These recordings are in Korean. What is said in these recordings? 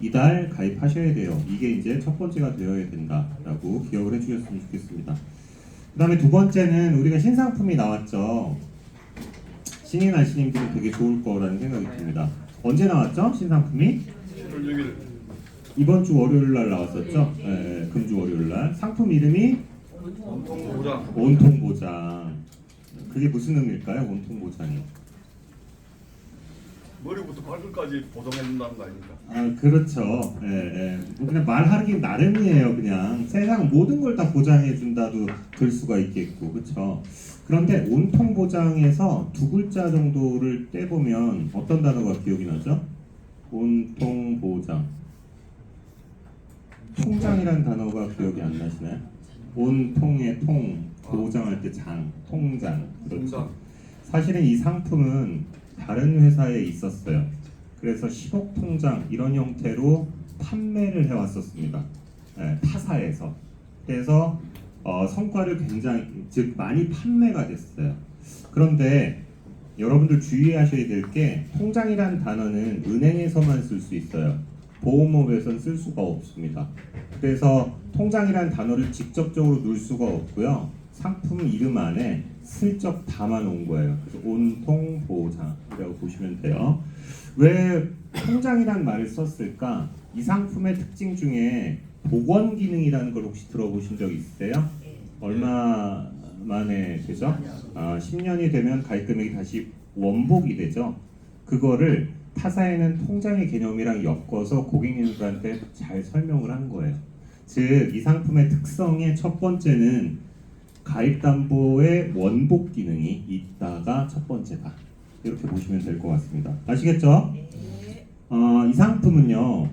이달 가입하셔야 돼요. 이게 이제 첫 번째가 되어야 된다라고 기억을 해주셨으면 좋겠습니다. 그 다음에 두 번째는 우리가 신상품이 나왔죠. 신인 아시님들은 되게 좋을 거라는 생각이 듭니다. 언제 나왔죠? 신상품이? 7월 6일. 이번 주 월요일 날 나왔었죠? 네, 금주 월요일 날. 상품 이름이 온통 보장. 온통 보장. 그게 무슨 의미일까요? 온통 보장이. 머리부터 발끝까지 보정해준다는 거 아닙니까? 아, 그렇죠. 예, 예. 뭐 그냥 말하기 나름이에요. 그냥 세상 모든 걸 다 보장해 준다도 될 수가 있겠고, 그렇죠. 그런데 온통 보장에서 두 글자 정도를 떼보면 어떤 단어가 기억이 나죠? 온통 보장. 통장이란 단어가 기억이 안 나시나요? 온통의 통, 보장할 때 장, 통장. 그렇죠. 통장. 사실은 이 상품은 다른 회사에 있었어요. 그래서 10억 통장 이런 형태로 판매를 해왔었습니다. 네, 타사에서. 그래서 성과를 굉장히 즉 많이 판매가 됐어요. 그런데 여러분들 주의하셔야 될 게 통장이란 단어는 은행에서만 쓸 수 있어요. 보험업에선 쓸 수가 없습니다. 그래서 통장이란 단어를 직접적으로 넣을 수가 없고요. 상품 이름 안에 슬쩍 담아 놓은 거예요. 그래서 온통 보장이라고 보시면 돼요. 왜 통장이란 말을 썼을까? 이 상품의 특징 중에 복원 기능이라는 걸 혹시 들어보신 적 있으세요? 얼마 만에 되죠? 10년이 되면 가입 금액이 다시 원복이 되죠. 그거를 타사에는 통장의 개념이랑 엮어서 고객님들한테 잘 설명을 한 거예요. 즉, 이 상품의 특성의 첫 번째는 가입담보의 원복 기능이 있다가 첫 번째다. 이렇게 보시면 될 것 같습니다. 아시겠죠? 이 상품은요,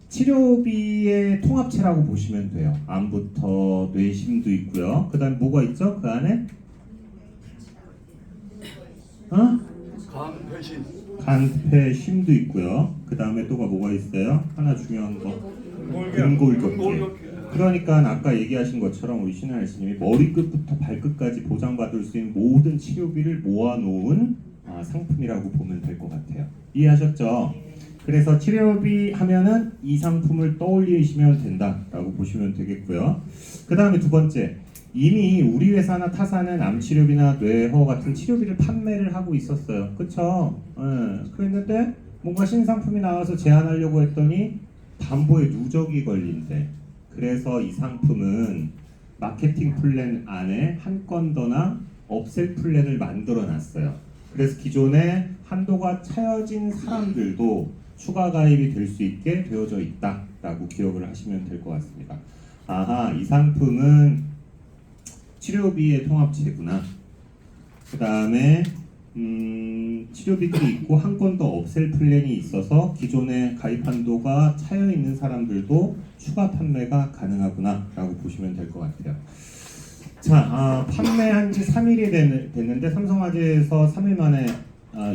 치료비의 통합체라고 보시면 돼요. 암부터 뇌심도 있고요. 그 다음에 뭐가 있죠? 그 안에? 간폐신. 간폐심도 있고요. 그 다음에 또가 뭐가 있어요? 하나 중요한 거. 근골격계. 그러니까 아까 얘기하신 것처럼 우리 신은 아저씨님이 머리끝부터 발끝까지 보장받을 수 있는 모든 치료비를 모아놓은 상품이라고 보면 될 것 같아요. 이해하셨죠? 그래서 치료비 하면은 이 상품을 떠올리시면 된다라고 보시면 되겠고요. 그 다음에 두 번째, 이미 우리 회사나 타사는 암치료비나 뇌허 같은 치료비를 판매를 하고 있었어요. 그쵸? 그랬는데 뭔가 신상품이 나와서 제안하려고 했더니 담보에 누적이 걸린대. 그래서 이 상품은 마케팅 플랜 안에 한 건 더나 업셀 플랜을 만들어 놨어요. 그래서 기존에 한도가 차여진 사람들도 추가 가입이 될 수 있게 되어져 있다라고 기억을 하시면 될 것 같습니다. 아하, 이 상품은 치료비의 통합체구나. 그 다음에 치료비들이 있고 한 건 더 업셀 플랜이 있어서 기존에 가입 한도가 차여 있는 사람들도 추가 판매가 가능하구나 라고 보시면 될 것 같아요. 자, 판매한 지 3일이 됐는데 삼성화재에서 3일 만에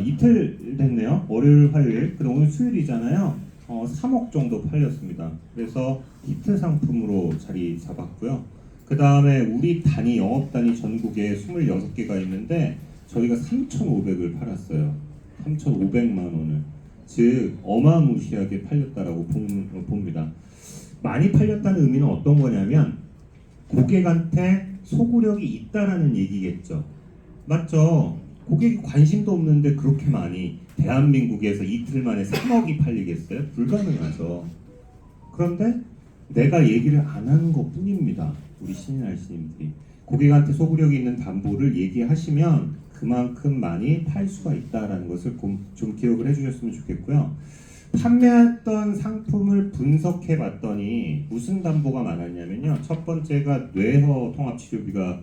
이틀 됐네요. 월요일, 화요일. 그리고 오늘 수요일이잖아요. 3억 정도 팔렸습니다. 그래서 히트 상품으로 자리 잡았고요. 그 다음에 우리 단위, 영업단위 전국에 26개가 있는데 저희가 3,500을 팔았어요. 3,500만 원을. 즉 어마무시하게 팔렸다라고 봅니다. 많이 팔렸다는 의미는 어떤 거냐면 고객한테 소구력이 있다라는 얘기겠죠. 맞죠? 고객이 관심도 없는데 그렇게 많이 대한민국에서 이틀 만에 3억이 팔리겠어요? 불가능하죠. 그런데 내가 얘기를 안 하는 것 뿐입니다. 우리 신인 아저씨님들이 고객한테 소구력이 있는 담보를 얘기하시면 그만큼 많이 팔 수가 있다라는 것을 좀 기억을 해주셨으면 좋겠고요. 판매했던 상품을 분석해 봤더니 무슨 담보가 많았냐면요. 첫 번째가 뇌허 통합치료비가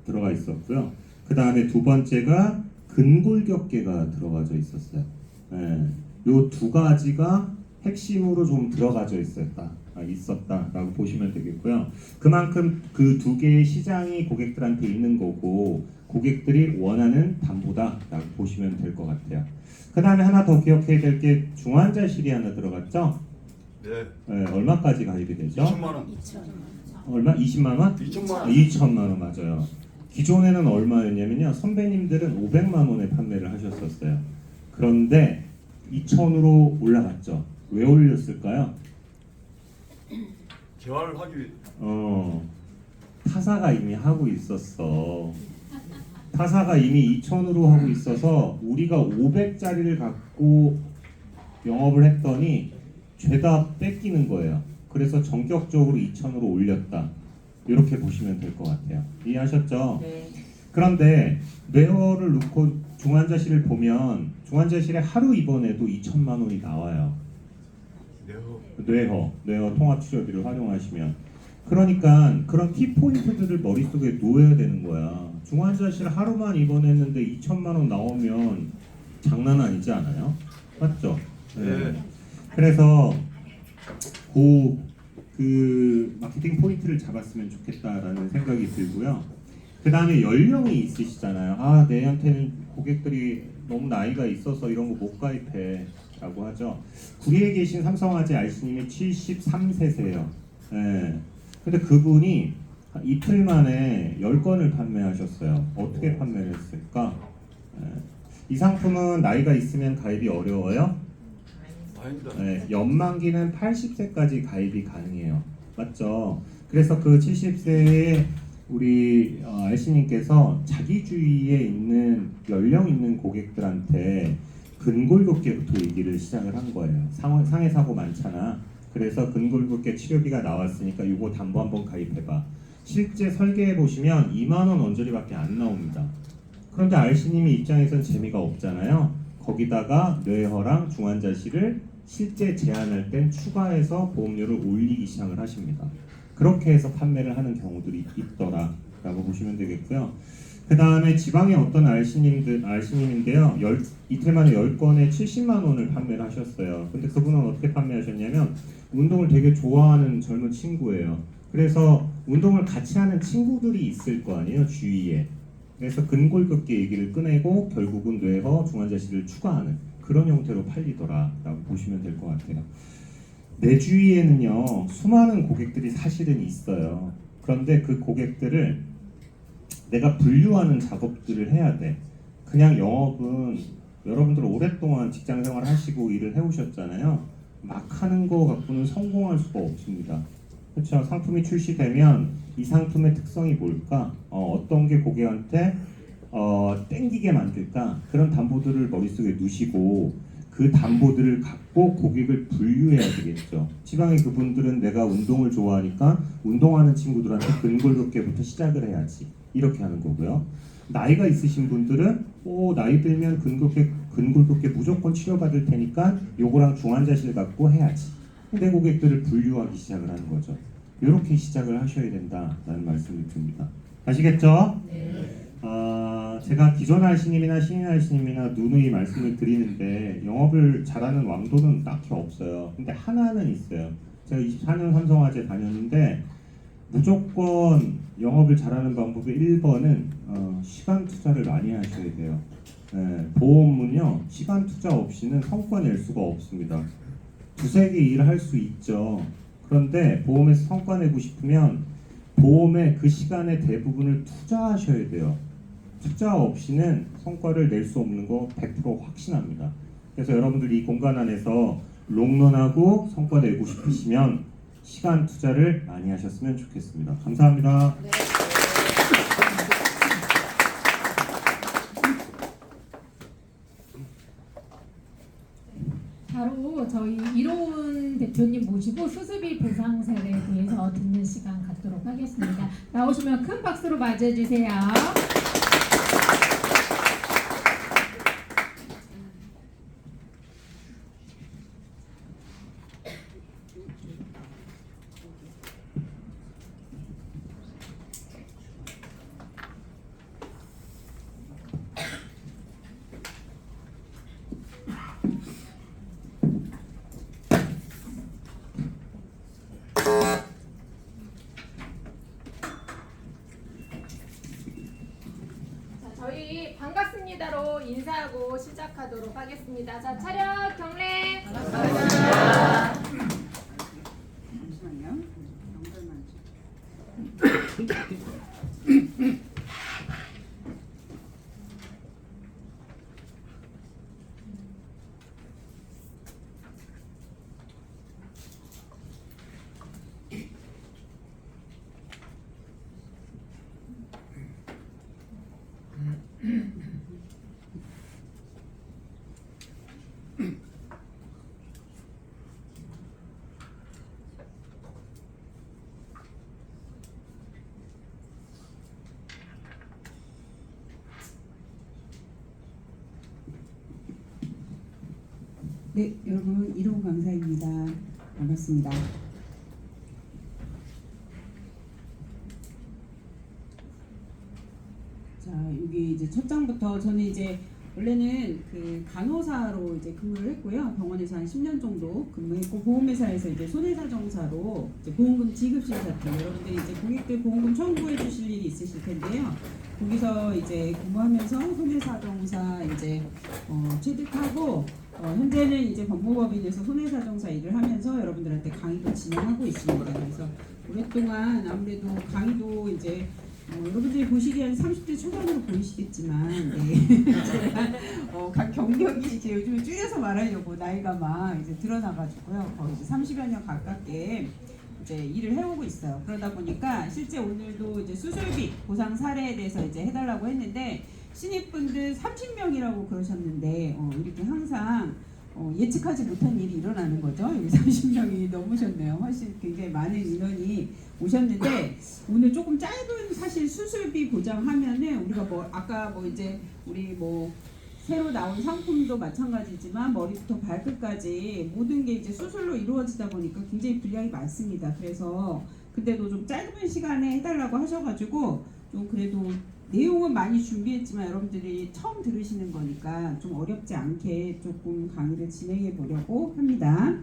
들어가 있었고요. 그 다음에 두 번째가 근골격계가 들어가져 있었어요. 요 두 가지가 핵심으로 좀 들어가져 있었다라고 보시면 되겠고요. 그만큼 그 두 개의 시장이 고객들한테 있는 거고 고객들이 원하는 담보다라고 보시면 될 것 같아요. 그 다음에 하나 더 기억해야 될 게 중환자실이 하나 들어갔죠? 네. 얼마까지 가입이 되죠? 2천만 원. 얼마? 20만 원? 2천만 원. 2천만 원 맞아요. 기존에는 얼마였냐면요. 선배님들은 500만 원에 판매를 하셨었어요. 그런데 2천으로 올라갔죠. 왜 올렸을까요? 재활하기 타사가 이미 하고 있었어. 타사가 이미 2,000으로 하고 있어서 우리가 500짜리를 갖고 영업을 했더니 죄다 뺏기는 거예요. 그래서 전격적으로 2,000으로 올렸다. 이렇게 보시면 될 것 같아요. 이해하셨죠? 네. 그런데 뇌허를 놓고 중환자실을 보면 중환자실에 하루 입원해도 2천만 원이 나와요. 뇌허 통합치료비를 활용하시면. 그러니까 그런 키포인트들을 머릿속에 놓아야 되는 거야. 중환자실 하루만 입원했는데 2천만 원 나오면 장난 아니지 않아요? 맞죠? 네. 그래서 그 마케팅 포인트를 잡았으면 좋겠다라는 생각이 들고요. 그 다음에 연령이 있으시잖아요. 아, 내한테는 고객들이 너무 나이가 있어서 이런 거 못 가입해 라고 하죠. 구리에 계신 삼성화재 알씨님이 73세세요. 예. 근데 그분이 이틀 만에 10건을 판매하셨어요. 어떻게 판매를 했을까? 예. 이 상품은 나이가 있으면 가입이 어려워요? 아닙니다. 네, 연만기는 80세까지 가입이 가능해요. 맞죠? 그래서 그 70세의 우리 알씨님께서 자기 주위에 있는 연령 있는 고객들한테 근골격계부터 얘기를 시작을 한 거예요. 상해 사고 많잖아. 그래서 근골격계 치료비가 나왔으니까 이거 담보 한번 가입해봐. 실제 설계해 보시면 2만 원 언저리밖에 안 나옵니다. 그런데 알씨님이 입장에선 재미가 없잖아요. 거기다가 뇌허랑 중환자실을 실제 제한할 땐 추가해서 보험료를 올리기 시작을 하십니다. 그렇게 해서 판매를 하는 경우들이 있더라라고 보시면 되겠고요. 그 다음에 지방의 어떤 알씨님인데요. 이틀 만에 10건에 70만 원을 판매를 하셨어요. 근데 그분은 어떻게 판매하셨냐면 운동을 되게 좋아하는 젊은 친구예요. 그래서 운동을 같이 하는 친구들이 있을 거 아니에요, 주위에. 그래서 근골격계 얘기를 꺼내고 결국은 뇌허 중환자실을 추가하는 그런 형태로 팔리더라라고 보시면 될 것 같아요. 내 주위에는요 수많은 고객들이 사실은 있어요. 그런데 그 고객들을 내가 분류하는 작업들을 해야 돼. 그냥 영업은 여러분들 오랫동안 직장생활 하시고 일을 해오셨잖아요. 막 하는 거 갖고는 성공할 수가 없습니다. 그렇죠? 상품이 출시되면 이 상품의 특성이 뭘까? 어떤 게 고객한테 땡기게 만들까? 그런 담보들을 머릿속에 두시고 그 담보들을 갖고 고객을 분류해야 되겠죠. 지방의 그분들은 내가 운동을 좋아하니까 운동하는 친구들한테 근골격계부터 시작을 해야지. 이렇게 하는 거고요. 나이가 있으신 분들은 나이 들면 근골격계 무조건 치료받을 테니까 요거랑 중환자실 갖고 해야지. 내 고객들을 분류하기 시작을 하는 거죠. 이렇게 시작을 하셔야 된다라는 말씀을 드립니다. 아시겠죠? 네. 제가 기존 알씨님이나 신인 알씨님이나 누누이 말씀을 드리는데 영업을 잘하는 왕도는 딱히 없어요. 근데 하나는 있어요. 제가 24년 삼성화재 다녔는데 무조건 영업을 잘하는 방법의 1번은 시간 투자를 많이 하셔야 돼요. 보험은요 시간 투자 없이는 성과 낼 수가 없습니다. 두세 개 일을 할 수 있죠. 그런데 보험에서 성과 내고 싶으면 보험의 그 시간의 대부분을 투자하셔야 돼요. 투자 없이는 성과를 낼 수 없는 거 100% 확신합니다. 그래서 여러분들 이 공간 안에서 롱런하고 성과 내고 싶으시면 시간 투자를 많이 하셨으면 좋겠습니다. 감사합니다. 네. 바로 저희 이로운 대표님 모시고 수술비 보상 사례에 대해서 듣는 시간 갖도록 하겠습니다. 나오시면 큰 박수로 맞이해 주세요. 저희 반갑습니다로 인사하고 시작하도록 하겠습니다. 자, 차렷 경례. 반갑습니다. 잠시만요. 연결만 네, 여러분 이로운 강사입니다. 반갑습니다. 자, 여기 이제 첫 장부터 저는 이제 원래는 그 간호사로 이제 근무를 했고요. 병원에서 한 10년 정도 근무했고 보험회사에서 이제 손해사정사로 이제 보험금 지급 심사팀 여러분들이 이제 고객들 보험금 청구해 주실 일이 있으실 텐데요. 거기서 이제 근무하면서 손해사정사 이제 취득하고 현재는 이제 법무법인에서 손해사정사 일을 하면서 여러분들한테 강의도 진행하고 있습니다. 그래서 오랫동안 아무래도 강의도 이제 여러분들이 보시기에는 30대 초반으로 보이시겠지만 제가 각 경력이 이제 요즘에 줄여서 말하려고 나이가 막 이제 드러나가지고요. 거의 이제 30여 년 가깝게 이제 일을 해오고 있어요. 그러다 보니까 실제 오늘도 이제 수술비 보상 사례에 대해서 이제 해달라고 했는데 신입분들 30명이라고 그러셨는데 이렇게 항상 예측하지 못한 일이 일어나는 거죠. 여기 30명이 넘으셨네요. 훨씬 굉장히 많은 인원이 오셨는데 오늘 조금 짧은 사실 수술비 보장하면은 우리가 아까 이제 우리 새로 나온 상품도 마찬가지지만 머리부터 발끝까지 모든 게 이제 수술로 이루어지다 보니까 굉장히 분량이 많습니다. 그래서 근데도 좀 짧은 시간에 해달라고 하셔가지고 좀 그래도 내용은 많이 준비했지만 여러분들이 처음 들으시는 거니까 좀 어렵지 않게 조금 강의를 진행해 보려고 합니다.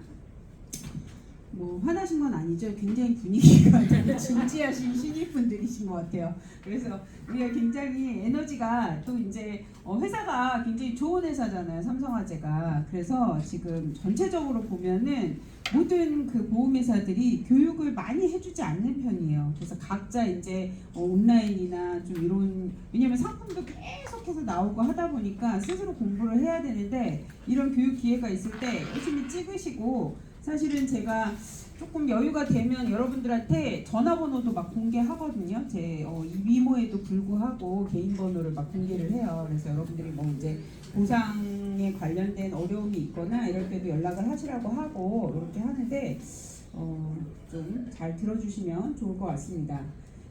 화나신 건 아니죠? 굉장히 분위기가 되게 진지하신 신입분들이신 것 같아요. 그래서 우리가 굉장히 에너지가 또 이제 회사가 굉장히 좋은 회사잖아요. 삼성화재가. 그래서 지금 전체적으로 보면은 모든 그 보험회사들이 교육을 많이 해주지 않는 편이에요. 그래서 각자 이제 온라인이나 좀 이런 왜냐면 상품도 계속해서 나오고 하다 보니까 스스로 공부를 해야 되는데 이런 교육 기회가 있을 때 열심히 찍으시고 사실은 제가 조금 여유가 되면 여러분들한테 전화번호도 막 공개하거든요. 제 미모에도 불구하고 개인 번호를 막 공개를 해요. 그래서 여러분들이 이제 보상에 관련된 어려움이 있거나 이럴 때도 연락을 하시라고 하고 이렇게 하는데 좀 잘 들어주시면 좋을 것 같습니다.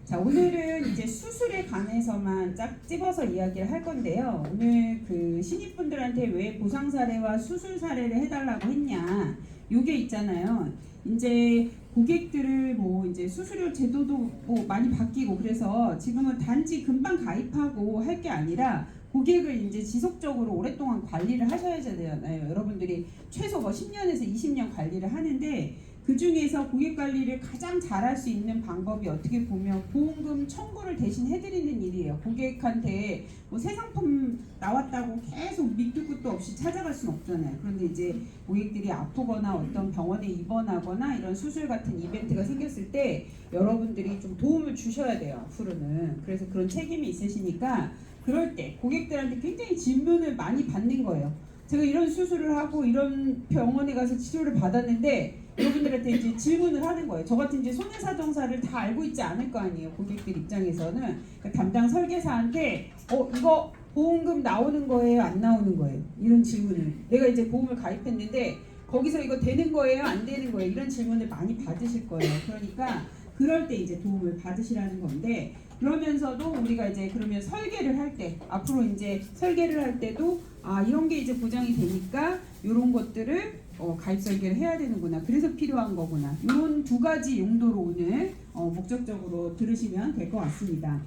자, 오늘은 이제 수술에 관해서만 쫙 집어서 이야기를 할 건데요. 오늘 그 신입분들한테 왜 보상 사례와 수술 사례를 해달라고 했냐. 요게 있잖아요. 이제 고객들을 이제 수수료 제도도 많이 바뀌고 그래서 지금은 단지 금방 가입하고 할 게 아니라 고객을 이제 지속적으로 오랫동안 관리를 하셔야 되잖아요. 여러분들이 최소 10년에서 20년 관리를 하는데 그 중에서 고객 관리를 가장 잘할 수 있는 방법이 어떻게 보면 보험금 청구를 대신 해드리는 일이에요. 고객한테 새 상품 나왔다고 계속 밑도 끝도 없이 찾아갈 수는 없잖아요. 그런데 이제 고객들이 아프거나 어떤 병원에 입원하거나 이런 수술 같은 이벤트가 생겼을 때 여러분들이 좀 도움을 주셔야 돼요. 앞으로는. 그래서 그런 책임이 있으시니까 그럴 때 고객들한테 굉장히 질문을 많이 받는 거예요. 제가 이런 수술을 하고 이런 병원에 가서 치료를 받았는데 여러분들한테 이제 질문을 하는 거예요. 저 같은 이제 손해사정사를 다 알고 있지 않을 거 아니에요. 고객들 입장에서는 그러니까 담당 설계사한테 이거 보험금 나오는 거예요? 안 나오는 거예요? 이런 질문을 내가 이제 보험을 가입했는데 거기서 이거 되는 거예요? 안 되는 거예요? 이런 질문을 많이 받으실 거예요. 그러니까 그럴 때 이제 도움을 받으시라는 건데 그러면서도 우리가 이제 그러면 설계를 할 때 앞으로 이제 설계를 할 때도 이런 게 이제 보장이 되니까 이런 것들을 가입 설계를 해야 되는구나. 그래서 필요한 거구나. 이런 두 가지 용도로 오늘 목적적으로 들으시면 될 것 같습니다.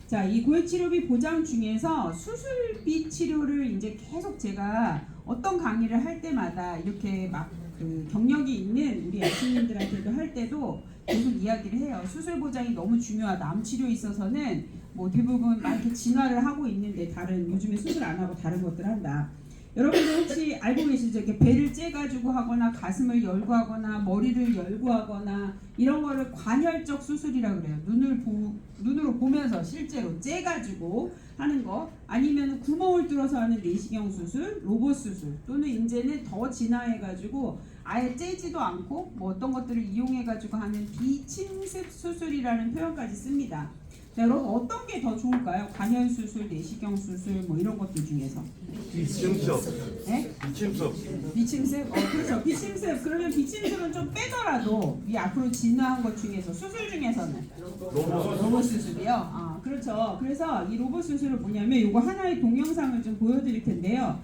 자, 이 고액치료비 보장 중에서 수술비 치료를 이제 계속 제가 어떤 강의를 할 때마다 이렇게 막 그 경력이 있는 우리 애청님들한테도 할 때도 계속 이야기를 해요. 수술 보장이 너무 중요하다. 암 치료에 있어서는 대부분 막 이렇게 진화를 하고 있는데 요즘에 수술 안 하고 다른 것들 한다. 여러분들 혹시 알고 계시죠? 이렇게 배를 째가지고 하거나 가슴을 열고 하거나 머리를 열고 하거나 이런 거를 관혈적 수술이라 그래요. 눈으로 보면서 실제로 째가지고 하는 거 아니면 구멍을 뚫어서 하는 내시경 수술, 로봇 수술 또는 이제는 더 진화해가지고 아예 째지도 않고 어떤 것들을 이용해가지고 하는 비침습 수술이라는 표현까지 씁니다. 자, 여러분 어떤 게 더 좋을까요? 관혈 수술, 내시경 수술 이런 것들 중에서 비침습. 네? 비침습. 비침습? 그렇죠. 비침습. 그러면 비침습은 좀 빼더라도 이 앞으로 진화한 것 중에서 수술 중에서는 로봇 수술이요. 그렇죠. 그래서 이 로봇 수술은 뭐냐면 이거 하나의 동영상을 좀 보여드릴 텐데요.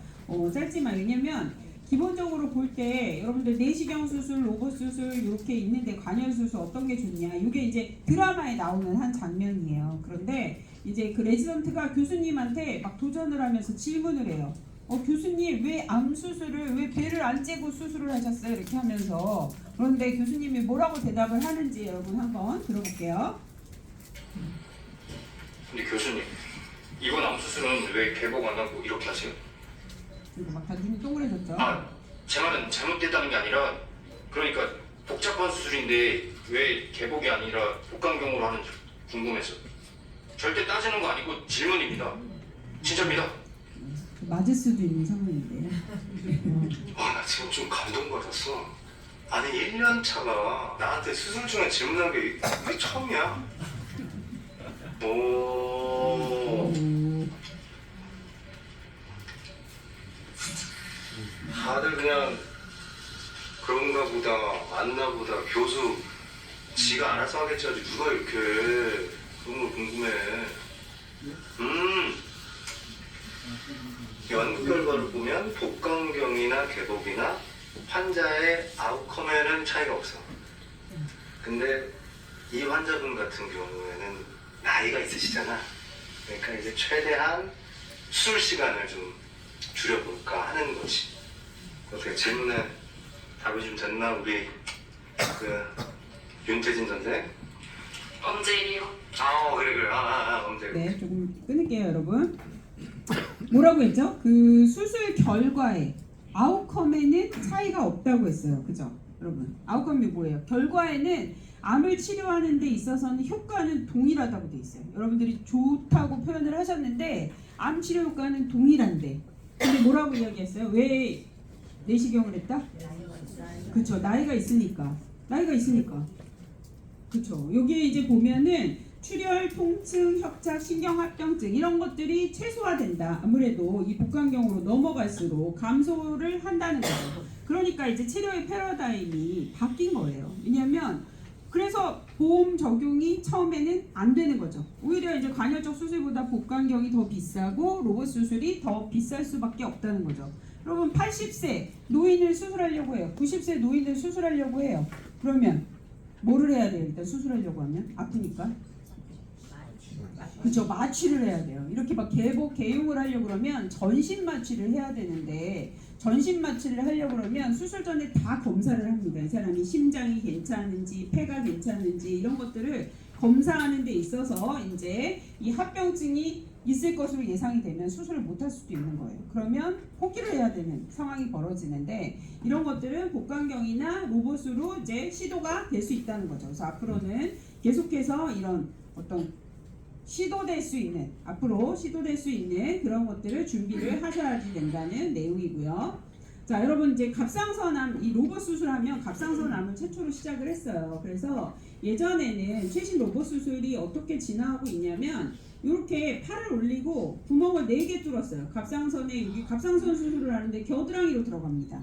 짧지만 왜냐면 기본적으로 볼 때 여러분들 내시경 수술, 로봇 수술 이렇게 있는데 관절 수술 어떤 게 좋냐? 이게 이제 드라마에 나오는 한 장면이에요. 그런데 이제 그 레지던트가 교수님한테 막 도전을 하면서 질문을 해요. 교수님 왜 암 수술을 왜 배를 안 째고 수술을 하셨어요? 이렇게 하면서 그런데 교수님이 뭐라고 대답을 하는지 여러분 한번 들어볼게요. 근데 교수님, 이번 암 수술은 왜 개복 안 하고 이렇게 하세요? 그리고 막 다 눈이 동그래졌죠. 제 말은 잘못됐다는 게 아니라 그러니까 복잡한 수술인데 왜 개복이 아니라 복강경으로 하는지 궁금해서. 절대 따지는 거 아니고 질문입니다. 진짜입니다. 맞을 수도 있는 상황인데요. 나 지금 좀 감동받았어. 아니 1년 차가 나한테 수술 중에 질문한 게 이게 처음이야. 오. 다들 그냥 그런가 보다 맞나 보다 교수 지가 알아서 하겠지 하지 누가 이렇게 그런 걸 궁금해. 연구 결과를 보면 복강경이나 개복이나 환자의 아웃컴에는 차이가 없어. 근데 이 환자분 같은 경우에는 나이가 있으시잖아. 그러니까 이제 최대한 수술 시간을 좀 줄여볼까 하는 거지. 어떻게 질문에 답이 좀 됐나 우리 그 윤태진 선생? 언제일이요? 그래 언제? 네, 조금 끊을게요, 여러분. 뭐라고 했죠? 그 수술 결과에 아웃컴에는 차이가 없다고 했어요. 그죠? 여러분, 아웃컴이 뭐예요? 결과에는 암을 치료하는 데 있어서는 효과는 동일하다고 돼 있어요. 여러분들이 좋다고 표현을 하셨는데 암 치료 효과는 동일한데 근데 뭐라고 이야기했어요? 왜 내시경을 했다? 그쵸, 나이가 있으니까. 그쵸. 여기에 이제 보면은 출혈, 통증, 협착, 신경합병증 이런 것들이 최소화된다. 아무래도 이 복강경으로 넘어갈수록 감소를 한다는 거죠. 그러니까 이제 치료의 패러다임이 바뀐 거예요. 왜냐하면 그래서 보험 적용이 처음에는 안 되는 거죠. 오히려 이제 관여적 수술보다 복강경이 더 비싸고 로봇 수술이 더 비쌀 수밖에 없다는 거죠. 여러분 80세 노인을 수술하려고 해요. 90세 노인을 수술하려고 해요. 그러면 뭐를 해야 돼요? 일단 수술하려고 하면 아프니까. 그렇죠. 마취를 해야 돼요. 이렇게 막 개복 개용을 하려고 그러면 전신 마취를 해야 되는데 전신 마취를 하려고 그러면 수술 전에 다 검사를 합니다. 이 사람이 심장이 괜찮은지 폐가 괜찮은지 이런 것들을 검사하는 데 있어서 이제 이 합병증이 있을 것으로 예상이 되면 수술을 못 할 수도 있는 거예요. 그러면 포기를 해야 되는 상황이 벌어지는데 이런 것들은 복강경이나 로봇으로 이제 시도가 될 수 있다는 거죠. 그래서 앞으로는 계속해서 이런 어떤 앞으로 시도될 수 있는 그런 것들을 준비를 하셔야 된다는 내용이고요. 자, 여러분 이제 갑상선암 이 로봇 수술하면 갑상선암을 최초로 시작을 했어요. 그래서 예전에는 최신 로봇 수술이 어떻게 진화하고 있냐면 이렇게 팔을 올리고 구멍을 4개 뚫었어요. 갑상선에 여기 갑상선 수술을 하는데 겨드랑이로 들어갑니다.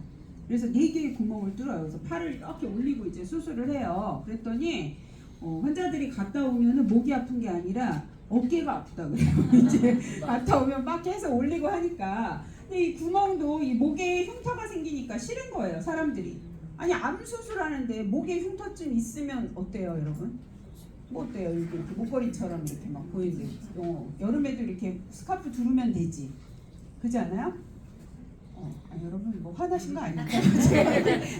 그래서 4개의 구멍을 뚫어요. 그래서 팔을 이렇게 올리고 이제 수술을 해요. 그랬더니 환자들이 갔다 오면은 목이 아픈 게 아니라 어깨가 아프다 그래요. 이제 갔다 오면 막 해서 올리고 하니까. 근데 이 구멍도 이 목에 흉터가 생기니까 싫은 거예요, 사람들이. 아니 암 수술하는데 목에 흉터쯤 있으면 어때요, 여러분? 뭐 어때요? 이렇게 목걸이처럼 이렇게 막 보이는데 여름에도 이렇게 스카프 두르면 되지. 그렇지 않아요? 여러분 뭐 화나신 거 아닙니까?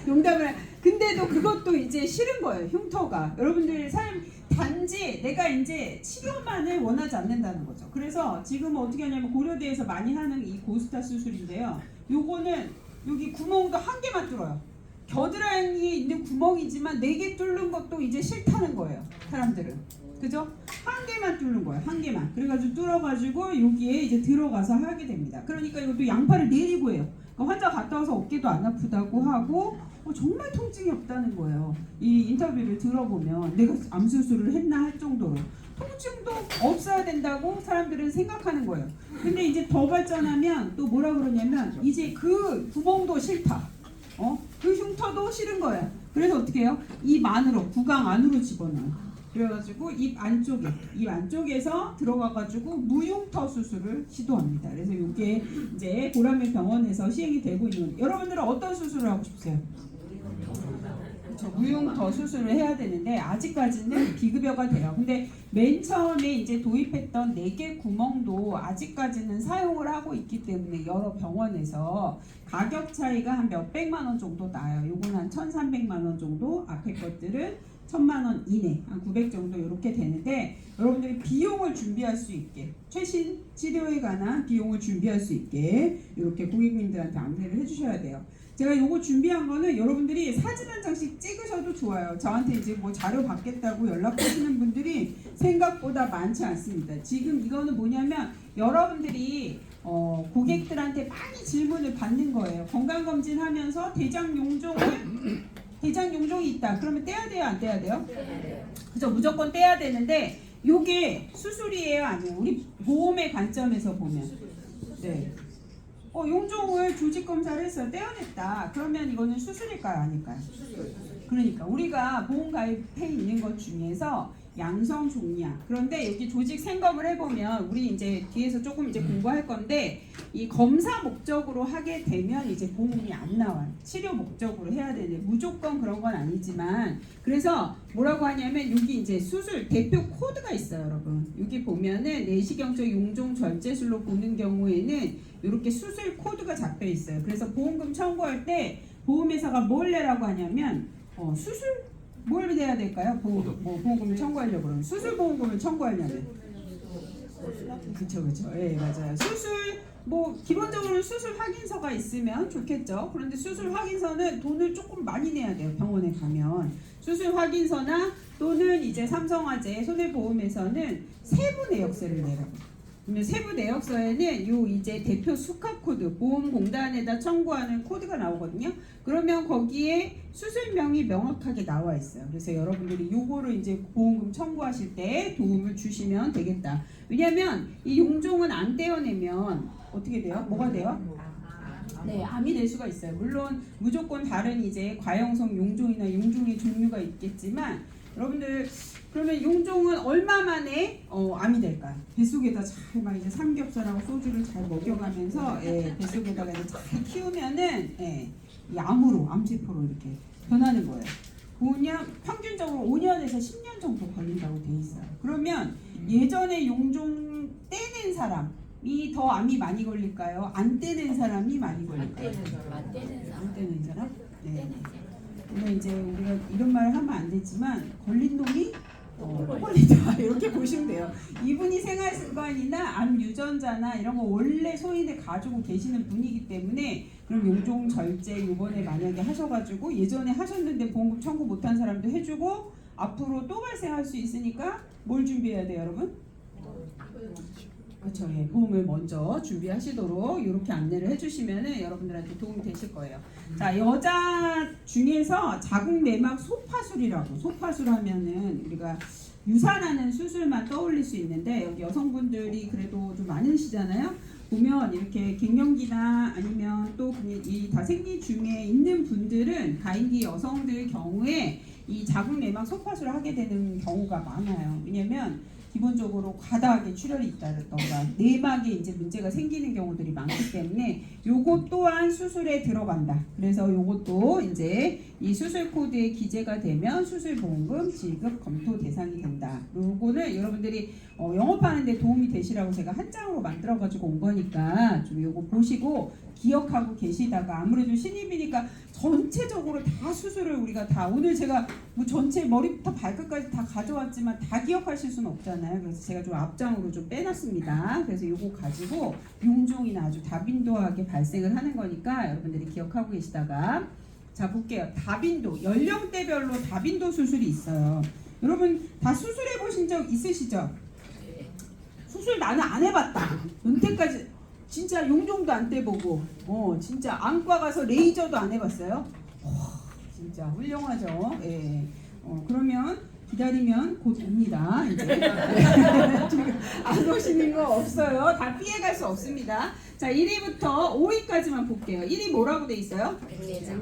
농담을. 근데도 그것도 이제 싫은 거예요, 흉터가. 여러분들 삶 단지 내가 이제 치료만을 원하지 않는다는 거죠. 그래서 지금 어떻게 하냐면 고려대에서 많이 하는 이 고스타 수술인데요. 요거는 여기 구멍도 1개만 뚫어요. 겨드랑이에 있는 구멍이지만 4개 뚫는 것도 이제 싫다는 거예요, 사람들은. 그죠? 1개만 뚫는 거예요, 1개만. 그래가지고 뚫어가지고 여기에 이제 들어가서 하게 됩니다. 그러니까 이것도 양팔을 내리고 해요. 그러니까 환자 갔다 와서 어깨도 안 아프다고 하고 정말 통증이 없다는 거예요. 이 인터뷰를 들어보면 내가 암 수술을 했나 할 정도로 통증도 없어야 된다고 사람들은 생각하는 거예요. 근데 이제 더 발전하면 또 뭐라 그러냐면 이제 그 구멍도 싫다. 그 흉터도 싫은 거예요. 그래서 어떻게 해요? 입 안으로, 구강 안으로 집어넣어요. 그래가지고 입 안쪽에서 들어가가지고 무흉터 수술을 시도합니다. 그래서 이게 이제 보라매 병원에서 시행이 되고 있는. 여러분들은 어떤 수술을 하고 싶으세요? 그렇죠. 무흉터 수술을 해야 되는데 아직까지는 비급여가 돼요. 근데 맨 처음에 이제 도입했던 4개 구멍도 아직까지는 사용을 하고 있기 때문에 여러 병원에서 가격 차이가 한 몇백만 원 정도 나요. 요건 한 1,300만 원 정도, 앞에 것들은 1,000만 원 이내, 한 900 정도 이렇게 되는데 여러분들이 비용을 준비할 수 있게, 최신 치료에 관한 비용을 준비할 수 있게 이렇게 고객님들한테 안내를 해주셔야 돼요. 제가 요거 준비한 거는 여러분들이 사진 한 장씩 찍으셔도 좋아요. 저한테 이제 뭐 자료 받겠다고 연락하시는 분들이 생각보다 많지 않습니다. 지금 이거는 뭐냐면 여러분들이 고객들한테 많이 질문을 받는 거예요. 건강검진하면서 대장 용종이 있다. 그러면 떼야 돼요, 안 떼야 돼요? 그죠? 무조건 떼야 되는데 요게 수술이에요, 아니에요? 우리 보험의 관점에서 보면. 네. 용종을 조직 검사를 해서 떼어냈다. 그러면 이거는 수술일까요, 아닐까요? 그러니까 우리가 보험 가입해 있는 것 중에서 양성 종양. 그런데 여기 조직 생검을 해보면 우리 이제 뒤에서 조금 이제 공부할 건데 이 검사 목적으로 하게 되면 이제 보험이 안 나와요. 치료 목적으로 해야 되는데 무조건 그런 건 아니지만 그래서 뭐라고 하냐면 여기 이제 수술 대표 코드가 있어요, 여러분. 여기 보면은 내시경적 용종 절제술로 보는 경우에는 이렇게 수술 코드가 잡혀 있어요. 그래서 보험금 청구할 때 보험회사가 뭘 내라고 하냐면 수술 뭘 내야 될까요? 보험금을 청구하려고 그러면 수술 보험금을 청구하려면 그쵸 예 맞아요. 수술 기본적으로는 수술 확인서가 있으면 좋겠죠. 그런데 수술 확인서는 돈을 조금 많이 내야 돼요. 병원에 가면 수술 확인서나 또는 이제 삼성화재 손해보험에서는 세부 내역서를 내라고. 그러면 세부 내역서에는 요 이제 대표 수카 코드 보험공단에다 청구하는 코드가 나오거든요. 그러면 거기에 수술명이 명확하게 나와 있어요. 그래서 여러분들이 요거를 이제 보험금 청구하실 때 도움을 주시면 되겠다. 왜냐면 이 용종은 안 떼어내면 어떻게 돼요? 뭐가 돼요? 네, 암이 될 수가 있어요. 물론 무조건 다른 이제 과형성 용종이나 용종의 종류가 있겠지만 여러분들 그러면 용종은 얼마 만에 암이 될까요? 뱃속에다 잘 막 이제 삼겹살하고 소주를 잘 먹여가면서 뱃속에다가 이제 잘 키우면은 이 암세포로 이렇게 변하는 거예요. 평균적으로 5년에서 10년 정도 걸린다고 돼 있어요. 그러면 예전에 용종 떼낸 사람이 더 암이 많이 걸릴까요? 안 떼낸 사람이 많이 걸릴까요? 안 떼낸 사람? 네. 근데 이제 우리가 이런 말을 하면 안 되지만 걸린 놈이 걸리다 이렇게 보시면 돼요. 이분이 생활습관이나 암 유전자나 이런 거 원래 소인을 가지고 계시는 분이기 때문에 그럼 용종 절제 이번에 만약에 하셔가지고 예전에 하셨는데 보험금 청구 못한 사람도 해주고 앞으로 또 발생할 수 있으니까 뭘 준비해야 돼요, 여러분? 그렇죠. 예, 보험을 먼저 준비하시도록 이렇게 안내를 해주시면은 여러분들한테 도움이 되실 거예요. 자, 여자 중에서 자궁 내막 소파술이라고 소파술 하면은 우리가 유산하는 수술만 떠올릴 수 있는데 여기 여성분들이 그래도 좀 많으시잖아요. 보면 이렇게 갱년기나 아니면 또 이 다생리 중에 있는 분들은 다인기 여성들 경우에 이 자궁 내막 소파술을 하게 되는 경우가 많아요. 왜냐면 기본적으로 과다하게 출혈이 있다던가 내막에 이제 문제가 생기는 경우들이 많기 때문에 요것 또한 수술에 들어간다. 그래서 요것도 이제 이 수술 코드에 기재가 되면 수술 보험금 지급 검토 대상이 된다. 요거를 여러분들이 영업하는 데 도움이 되시라고 제가 한 장으로 만들어 가지고 온 거니까 좀 요거 보시고 기억하고 계시다가 아무래도 신입이니까 전체적으로 다 수술을 우리가 다 오늘 제가 뭐 전체 머리부터 발끝까지 다 가져왔지만 다 기억하실 수는 없잖아요. 그래서 제가 좀 앞장으로 좀 빼놨습니다. 그래서 요거 가지고 용종이나 아주 다빈도하게 발생을 하는 거니까 여러분들이 기억하고 계시다가 자 볼게요. 다빈도 연령대별로 다빈도 수술이 있어요. 여러분 다 수술해 보신 적 있으시죠? 수술 나는 안 해봤다. 은퇴까지 진짜 용종도 안 떼보고 진짜 안과 가서 레이저도 안 해봤어요. 진짜 훌륭하죠. 예. 그러면 기다리면 곧 옵니다. 이제 지금 안 오시는 거 없어요. 다 피해갈 수 없습니다. 자, 1위부터 5위까지만 볼게요. 1위 뭐라고 돼 있어요?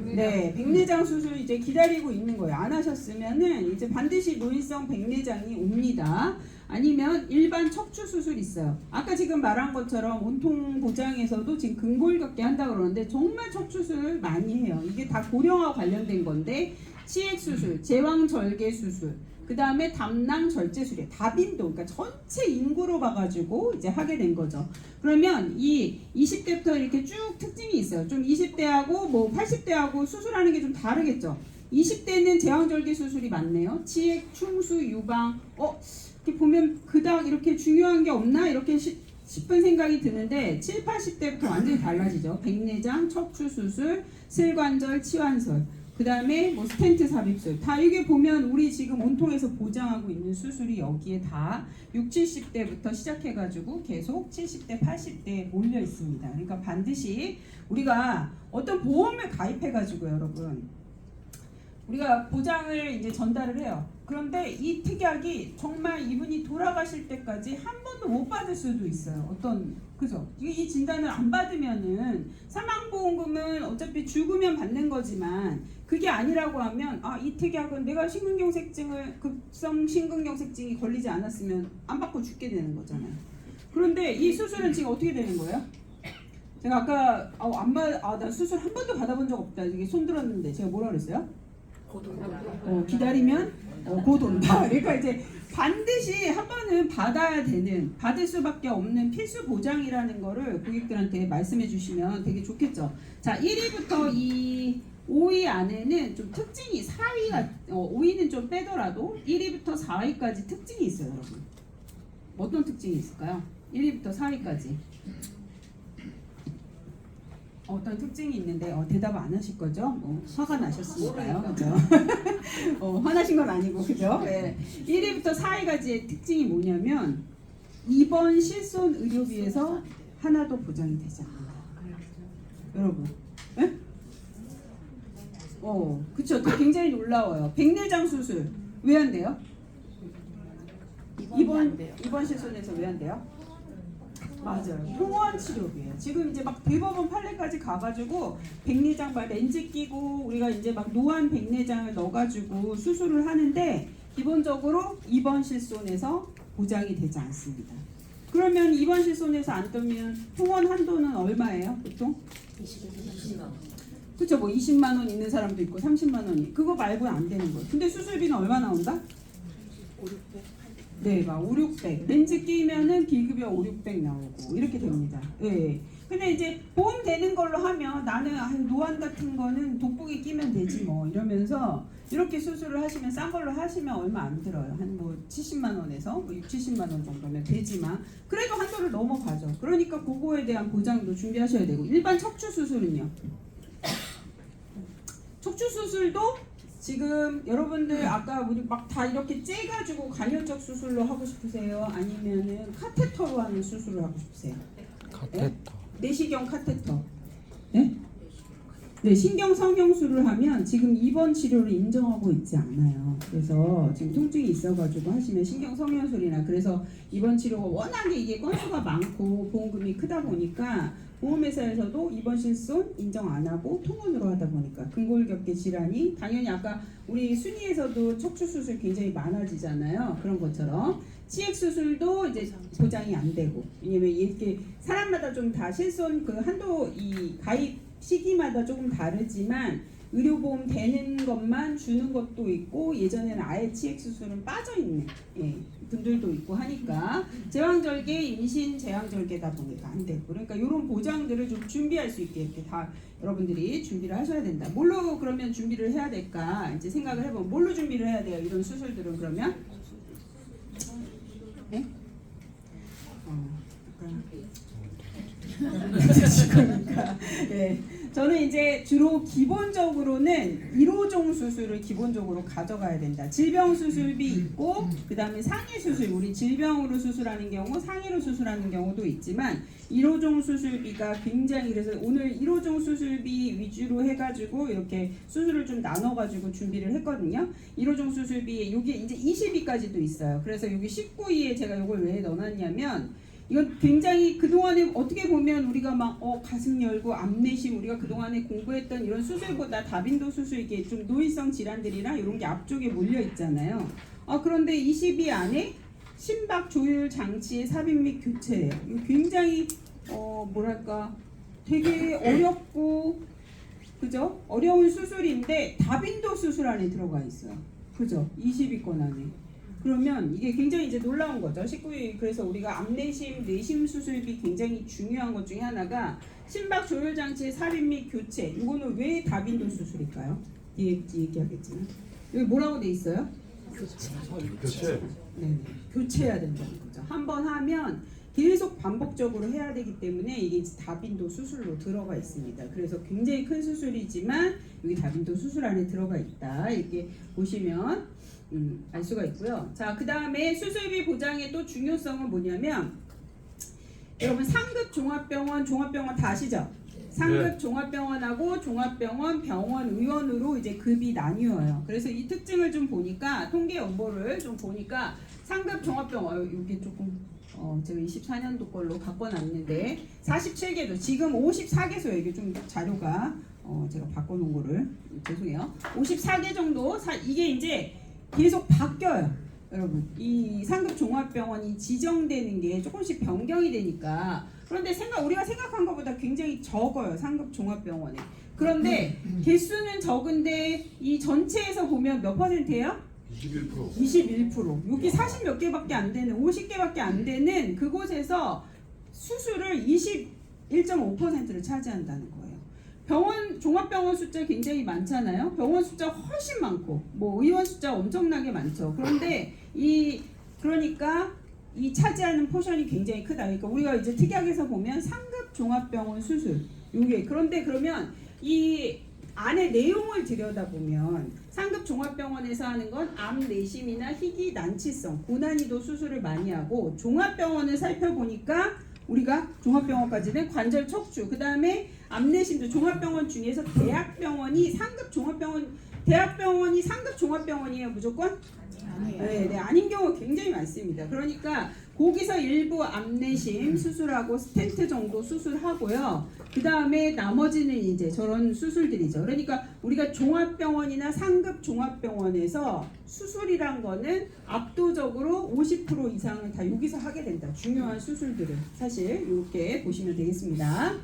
네, 백내장 수술 이제 기다리고 있는 거예요. 안 하셨으면은 이제 반드시 노인성 백내장이 옵니다. 아니면 일반 척추 수술 있어요. 아까 지금 말한 것처럼 온통 보장에서도 지금 근골격계 한다 그러는데 정말 척추 수술 많이 해요. 이게 다 고령화 관련된 건데 치액 수술, 제왕절개 수술, 그 다음에 담낭 절제술이에요. 다빈도, 그러니까 전체 인구로 봐가지고 이제 하게 된 거죠. 그러면 이 20대부터 이렇게 쭉 특징이 있어요. 좀 20대하고 뭐 80대하고 수술하는 게 좀 다르겠죠. 20대는 제왕절개 수술이 많네요. 치액, 충수, 유방. 이렇게 보면 그닥 이렇게 중요한 게 없나 이렇게 싶은 생각이 드는데 7, 80대부터 완전히 달라지죠. 백내장, 척추 수술, 슬관절, 치환설. 그 다음에 뭐 스텐트 삽입술 다 이게 보면 우리 지금 온통에서 보장하고 있는 수술이 여기에 다 60, 70대부터 시작해가지고 계속 70대, 80대에 몰려 있습니다. 그러니까 반드시 우리가 어떤 보험을 가입해가지고 여러분 우리가 보장을 이제 전달을 해요. 그런데 이 특약이 정말 이분이 돌아가실 때까지 한 번도 못 받을 수도 있어요. 그죠? 이 진단을 안 받으면은 사망보험금은 어차피 죽으면 받는 거지만 그게 아니라고 하면 이 특약은 내가 급성 심근경색증이 걸리지 않았으면 안 받고 죽게 되는 거잖아요. 그런데 이 수술은 지금 어떻게 되는 거예요? 제가 아까 나 수술 한 번도 받아본 적 없다 이게 손 들었는데 제가 뭐라 그랬어요? 기다리면 곧 온다. 그러니까 이제 반드시 한 번은 받을 수밖에 없는 필수 보장이라는 거를 고객들한테 말씀해 주시면 되게 좋겠죠. 자, 1위부터 5위 안에는 좀 특징이 4위가 5위는 좀 빼더라도 1위부터 4위까지 특징이 있어요, 여러분. 어떤 특징이 있을까요? 1위부터 4위까지. 어떤 특징이 있는데 대답 안 하실 거죠? 화가 나셨으니까요, 그죠? 화나신 건 아니고, 그죠? 네. 1위부터 4위까지의 특징이 뭐냐면 입원 실손 의료비에서 하나도 보장이 되지 않는다. 여러분, 네? 그쵸? 굉장히 놀라워요. 백내장 수술 왜 안 돼요? 입원 실손에서 왜 안 돼요? 맞아요. 통원 치료비예요. 지금 이제 막 대법원 판례까지 가가지고 백내장 렌즈 끼고 우리가 이제 막 노안 백내장을 넣어가지고 수술을 하는데 기본적으로 입원 실손에서 보장이 되지 않습니다. 그러면 입원 실손에서 안 뜨면 통원 한도는 얼마예요? 보통? 20만 원. 그쵸? 뭐 20만 원 있는 사람도 있고 30만 원이 그거 말고는 안 되는 거예요. 근데 수술비는 얼마 나온다? 5, 600. 네, 막 5, 600. 렌즈 끼면은 비급여 5, 600 나오고 이렇게 됩니다. 네. 근데 이제 보험 되는 걸로 하면 나는 노안 같은 거는 돋보기 끼면 되지 뭐 이러면서 이렇게 수술을 하시면 싼 걸로 하시면 얼마 안 들어요. 한 뭐 70만 원에서 뭐 6, 70만 원 정도면 되지만 그래도 한도를 넘어가죠. 그러니까 그거에 대한 보장도 준비하셔야 되고 일반 척추 수술은요. 척추 수술도 지금 여러분들 아까 우리 막 다 이렇게 째가지고 간헐적 수술로 하고 싶으세요? 아니면은 카테터로 하는 수술을 하고 싶으세요? 카테터. 내시경 카테터. 네? 네, 신경 성형술을 하면 지금 입원 치료를 인정하고 있지 않아요. 그래서 지금 통증이 있어가지고 하시면 신경 성형술이나 그래서 입원 치료가 워낙에 이게 건수가 많고 보험금이 크다 보니까 보험회사에서도 입원 실손 인정 안 하고 통원으로 하다 보니까 근골격계 질환이 당연히 아까 우리 순위에서도 척추 수술 굉장히 많아지잖아요. 그런 것처럼 치액 수술도 이제 보장이 안 되고 왜냐면 이렇게 사람마다 좀 다 실손 그 한도 이 가입 시기마다 조금 다르지만 의료보험 되는 것만 주는 것도 있고 예전에는 아예 치액 수술은 빠져있는 분들도 있고 하니까 제왕절개, 임신 제왕절개다 보니까 안 되고 그러니까 이런 보장들을 좀 준비할 수 있게 이렇게 다 여러분들이 준비를 하셔야 된다. 뭘로 그러면 준비를 해야 될까 이제 생각을 해보면 뭘로 준비를 해야 돼요? 이런 수술들은 그러면? 네? 그러니까 네. 저는 이제 주로 기본적으로는 1호종 수술을 기본적으로 가져가야 된다. 질병 수술비 있고 그 다음에 상해 수술, 우리 질병으로 수술하는 경우 상해로 수술하는 경우도 있지만 1호종 수술비가 굉장히, 그래서 오늘 1호종 수술비 위주로 해가지고 이렇게 수술을 좀 나눠가지고 준비를 했거든요. 1호종 수술비 여기 이제 20위까지도 있어요. 그래서 여기 19위에 제가 이걸 왜 넣어놨냐면 이건 굉장히 그동안에 어떻게 보면 우리가 막 가슴 열고 암내심, 우리가 그동안에 공부했던 이런 수술보다 다빈도 수술, 이게 좀 노인성 질환들이나 이런 게 앞쪽에 몰려 있잖아요. 그런데 20위 안에 심박 조율 장치의 삽입 및 교체예요. 이거 굉장히 뭐랄까 되게 어렵고 그죠? 어려운 수술인데 다빈도 수술 안에 들어가 있어요. 그죠? 20위권 안에. 그러면 이게 굉장히 이제 놀라운 거죠. 19위. 그래서 우리가 암내심, 내심 수술비 굉장히 중요한 것 중에 하나가 심박 조율 장치의 삽입 및 교체. 이거는 왜 다빈도 수술일까요? 뒤에 얘기하겠지만 여기 뭐라고 돼 있어요? 교체. 네, 교체해야 된다는 거죠. 한번 하면 계속 반복적으로 해야 되기 때문에 이게 다빈도 수술로 들어가 있습니다. 그래서 굉장히 큰 수술이지만 여기 다빈도 수술 안에 들어가 있다. 이렇게 보시면 알 수가 있고요. 자, 그 다음에 수술비 보장의 또 중요성은 뭐냐면 여러분 상급 종합병원 다 아시죠? 상급 종합병원하고 종합병원 병원 의원으로 이제 급이 나뉘어요. 그래서 이 특징을 좀 보니까 통계 연보를 좀 보니까 상급 종합병원 이게 조금 제가 24년도 걸로 갖고 놨는데 47개소 지금 54개소예요. 이게 좀 자료가 제가 바꿔놓은 거를 죄송해요. 54개 정도 이게 이제 계속 바뀌어요. 여러분 이 상급 종합병원이 지정되는 게 조금씩 변경이 되니까 그런데 우리가 생각한 것보다 굉장히 적어요. 상급 종합병원에. 그런데 개수는 적은데 이 전체에서 보면 몇 %예요? 21%. 21%. 여기 40 몇 개밖에 안 되는 50개밖에 안 되는 그곳에서 수술을 21.5%를 차지한다는 거예요. 종합병원 숫자 굉장히 많잖아요. 병원 숫자 훨씬 많고 뭐 의원 숫자 엄청나게 많죠. 그런데 그러니까 이 차지하는 포션이 굉장히 크다. 그러니까 우리가 이제 특약에서 보면 상급 종합병원 수술 그런데 그러면 이 안에 내용을 들여다보면 상급 종합병원에서 하는 건 암, 내심이나 희귀, 난치성, 고난이도 수술을 많이 하고 종합병원을 살펴보니까 우리가 종합병원까지는 관절 척추, 그 다음에 암내심도 종합병원 중에서 대학병원이 상급 종합병원이에요 무조건? 아니에요. 네, 아닌 경우가 굉장히 많습니다. 그러니까 거기서 일부 암내심 수술하고 스텐트 정도 수술하고요. 그 다음에 나머지는 이제 저런 수술들이죠. 그러니까 우리가 종합병원이나 상급 종합병원에서 수술이란 거는 압도적으로 50% 이상을 다 여기서 하게 된다. 중요한 수술들은 사실 이렇게 보시면 되겠습니다.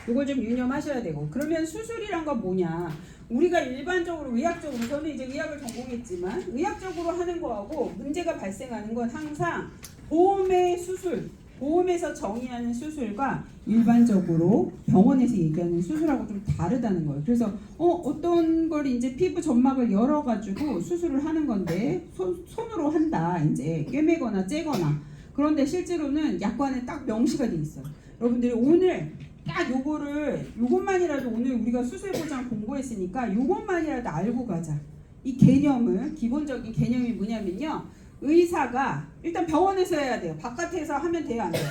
이걸 좀 유념하셔야 되고, 그러면 수술이란 건 뭐냐? 우리가 일반적으로 의학적으로, 저는 이제 의학을 전공했지만 의학적으로 하는 거하고 문제가 발생하는 건 항상 보험의 수술, 보험에서 정의하는 수술과 일반적으로 병원에서 얘기하는 수술하고 좀 다르다는 거예요. 그래서 어떤 걸 이제 피부 점막을 열어가지고 수술을 하는 건데 손으로 한다, 이제 꿰매거나 째거나. 그런데 실제로는 약관에 딱 명시가 돼 있어요. 여러분들이 오늘 딱 요것만이라도 오늘 우리가 수술보장 공부했으니까 요것만이라도 알고 가자. 이 개념을, 기본적인 개념이 뭐냐면요, 의사가 일단 병원에서 해야 돼요. 바깥에서 하면 돼요, 안 돼요?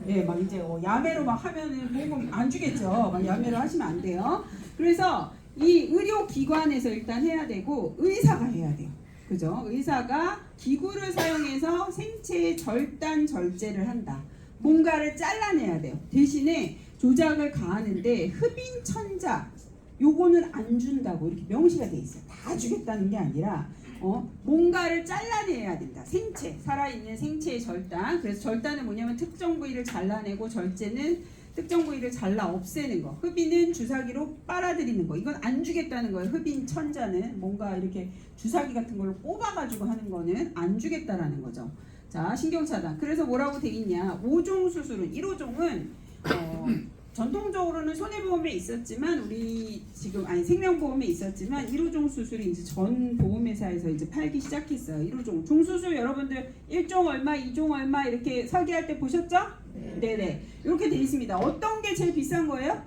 예, 막 이제 야매로 막 하면은 보험 안 주겠죠. 막 야매로 하시면 안 돼요. 그래서 이 의료기관에서 일단 해야 되고 의사가 해야 돼요. 그죠? 의사가 기구를 사용해서 생체의 절단 절제를 한다. 뭔가를 잘라내야 돼요. 대신에 조작을 가하는데 흡인 천자 요거는 안 준다고 이렇게 명시가 돼 있어요. 다 주겠다는 게 아니라 뭔가를 잘라내야 된다. 생체, 살아있는 생체의 절단. 그래서 절단은 뭐냐면 특정 부위를 잘라내고 절제는 특정 부위를 잘라 없애는 거. 흡인은 주사기로 빨아들이는 거. 이건 안 주겠다는 거예요. 흡인 천자는 뭔가 이렇게 주사기 같은 걸로 뽑아가지고 하는 거는 안 주겠다라는 거죠. 자, 신경차단. 그래서 뭐라고 돼 있냐? 5종 수술은 1호종은 전통적으로는 손해보험에 있었지만 우리 지금 생명보험에 있었지만 1호종 수술이 이제 전 보험회사에서 이제 팔기 시작했어요. 1호종 종수술 여러분들 1종 얼마, 2종 얼마 이렇게 설계할 때 보셨죠? 네네. 이렇게 돼 있습니다. 어떤 게 제일 비싼 거예요?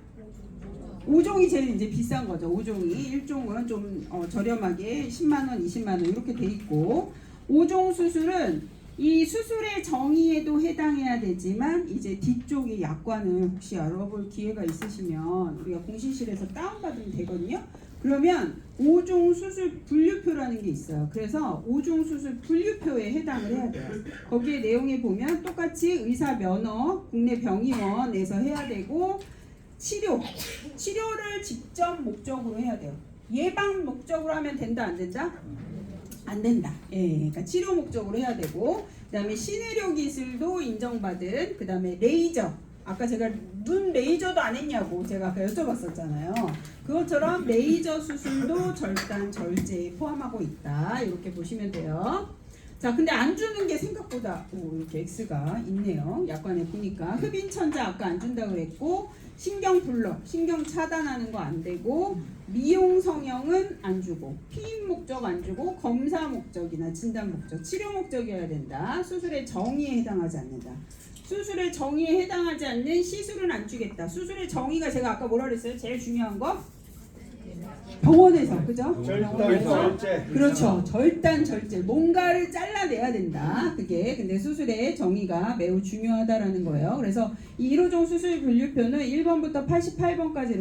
5종이 제일 이제 비싼 거죠. 5종이 1종은 좀 저렴하게 10만 원, 20만 원 이렇게 돼 있고 5종 수술은 이 수술의 정의에도 해당해야 되지만 이제 뒤쪽의 약관을 혹시 알아볼 기회가 있으시면 우리가 공시실에서 다운받으면 되거든요. 그러면 5종 수술 분류표라는 게 있어요. 그래서 5종 수술 분류표에 해당을 해야 돼요. 거기에 내용에 보면 똑같이 의사 면허, 국내 병의원에서 해야 되고 치료를 직접 목적으로 해야 돼요. 예방 목적으로 하면 된다 안 된다? 안 된다. 예, 그러니까 치료 목적으로 해야 되고, 그다음에 신의료 기술도 인정받은, 그다음에 레이저. 아까 제가 눈 레이저도 안 했냐고 제가 아까 여쭤봤었잖아요. 그것처럼 레이저 수술도 절단 절제에 포함하고 있다. 이렇게 보시면 돼요. 자, 근데 안 주는 게 생각보다 이렇게 X가 있네요. 약관에 보니까 흡인천자 아까 안 준다고 그랬고, 신경 블럭, 신경 차단하는 거 안 되고, 미용 성형은 안 주고, 피임 목적 안 주고, 검사 목적이나 진단 목적, 치료 목적이어야 된다. 수술의 정의에 해당하지 않는다. 수술의 정의에 해당하지 않는 시술은 안 주겠다. 수술의 정의가 제가 아까 뭐라 그랬어요? 제일 중요한 거? 병원에서, 그죠? 절제. 그렇죠. 절단 절제. 뭔가를 잘라내야 된다. 그게 근데 수술의 정의가 매우 중요하다라는 거예요. 그래서 이 1호종 수술 분류표는 1번부터 88번까지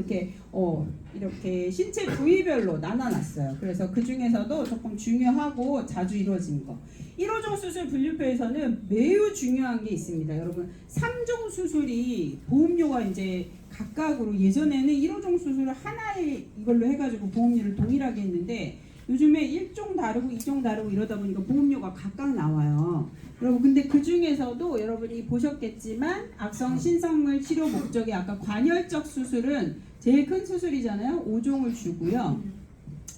이렇게 신체 부위별로 나눠놨어요. 그래서 그 중에서도 조금 중요하고 자주 이루어진 거. 1호종 수술 분류표에서는 매우 중요한 게 있습니다. 여러분, 3종 수술이 보험료가 이제 각각으로 예전에는 1호종 수술을 하나의 이걸로 해가지고 보험료를 동일하게 했는데 요즘에 1종 다르고 2종 다르고 이러다 보니까 보험료가 각각 나와요. 여러분, 근데 그 중에서도 여러분이 보셨겠지만 악성 신성물 치료 목적의 아까 관열적 수술은 제일 큰 수술이잖아요. 5종을 주고요.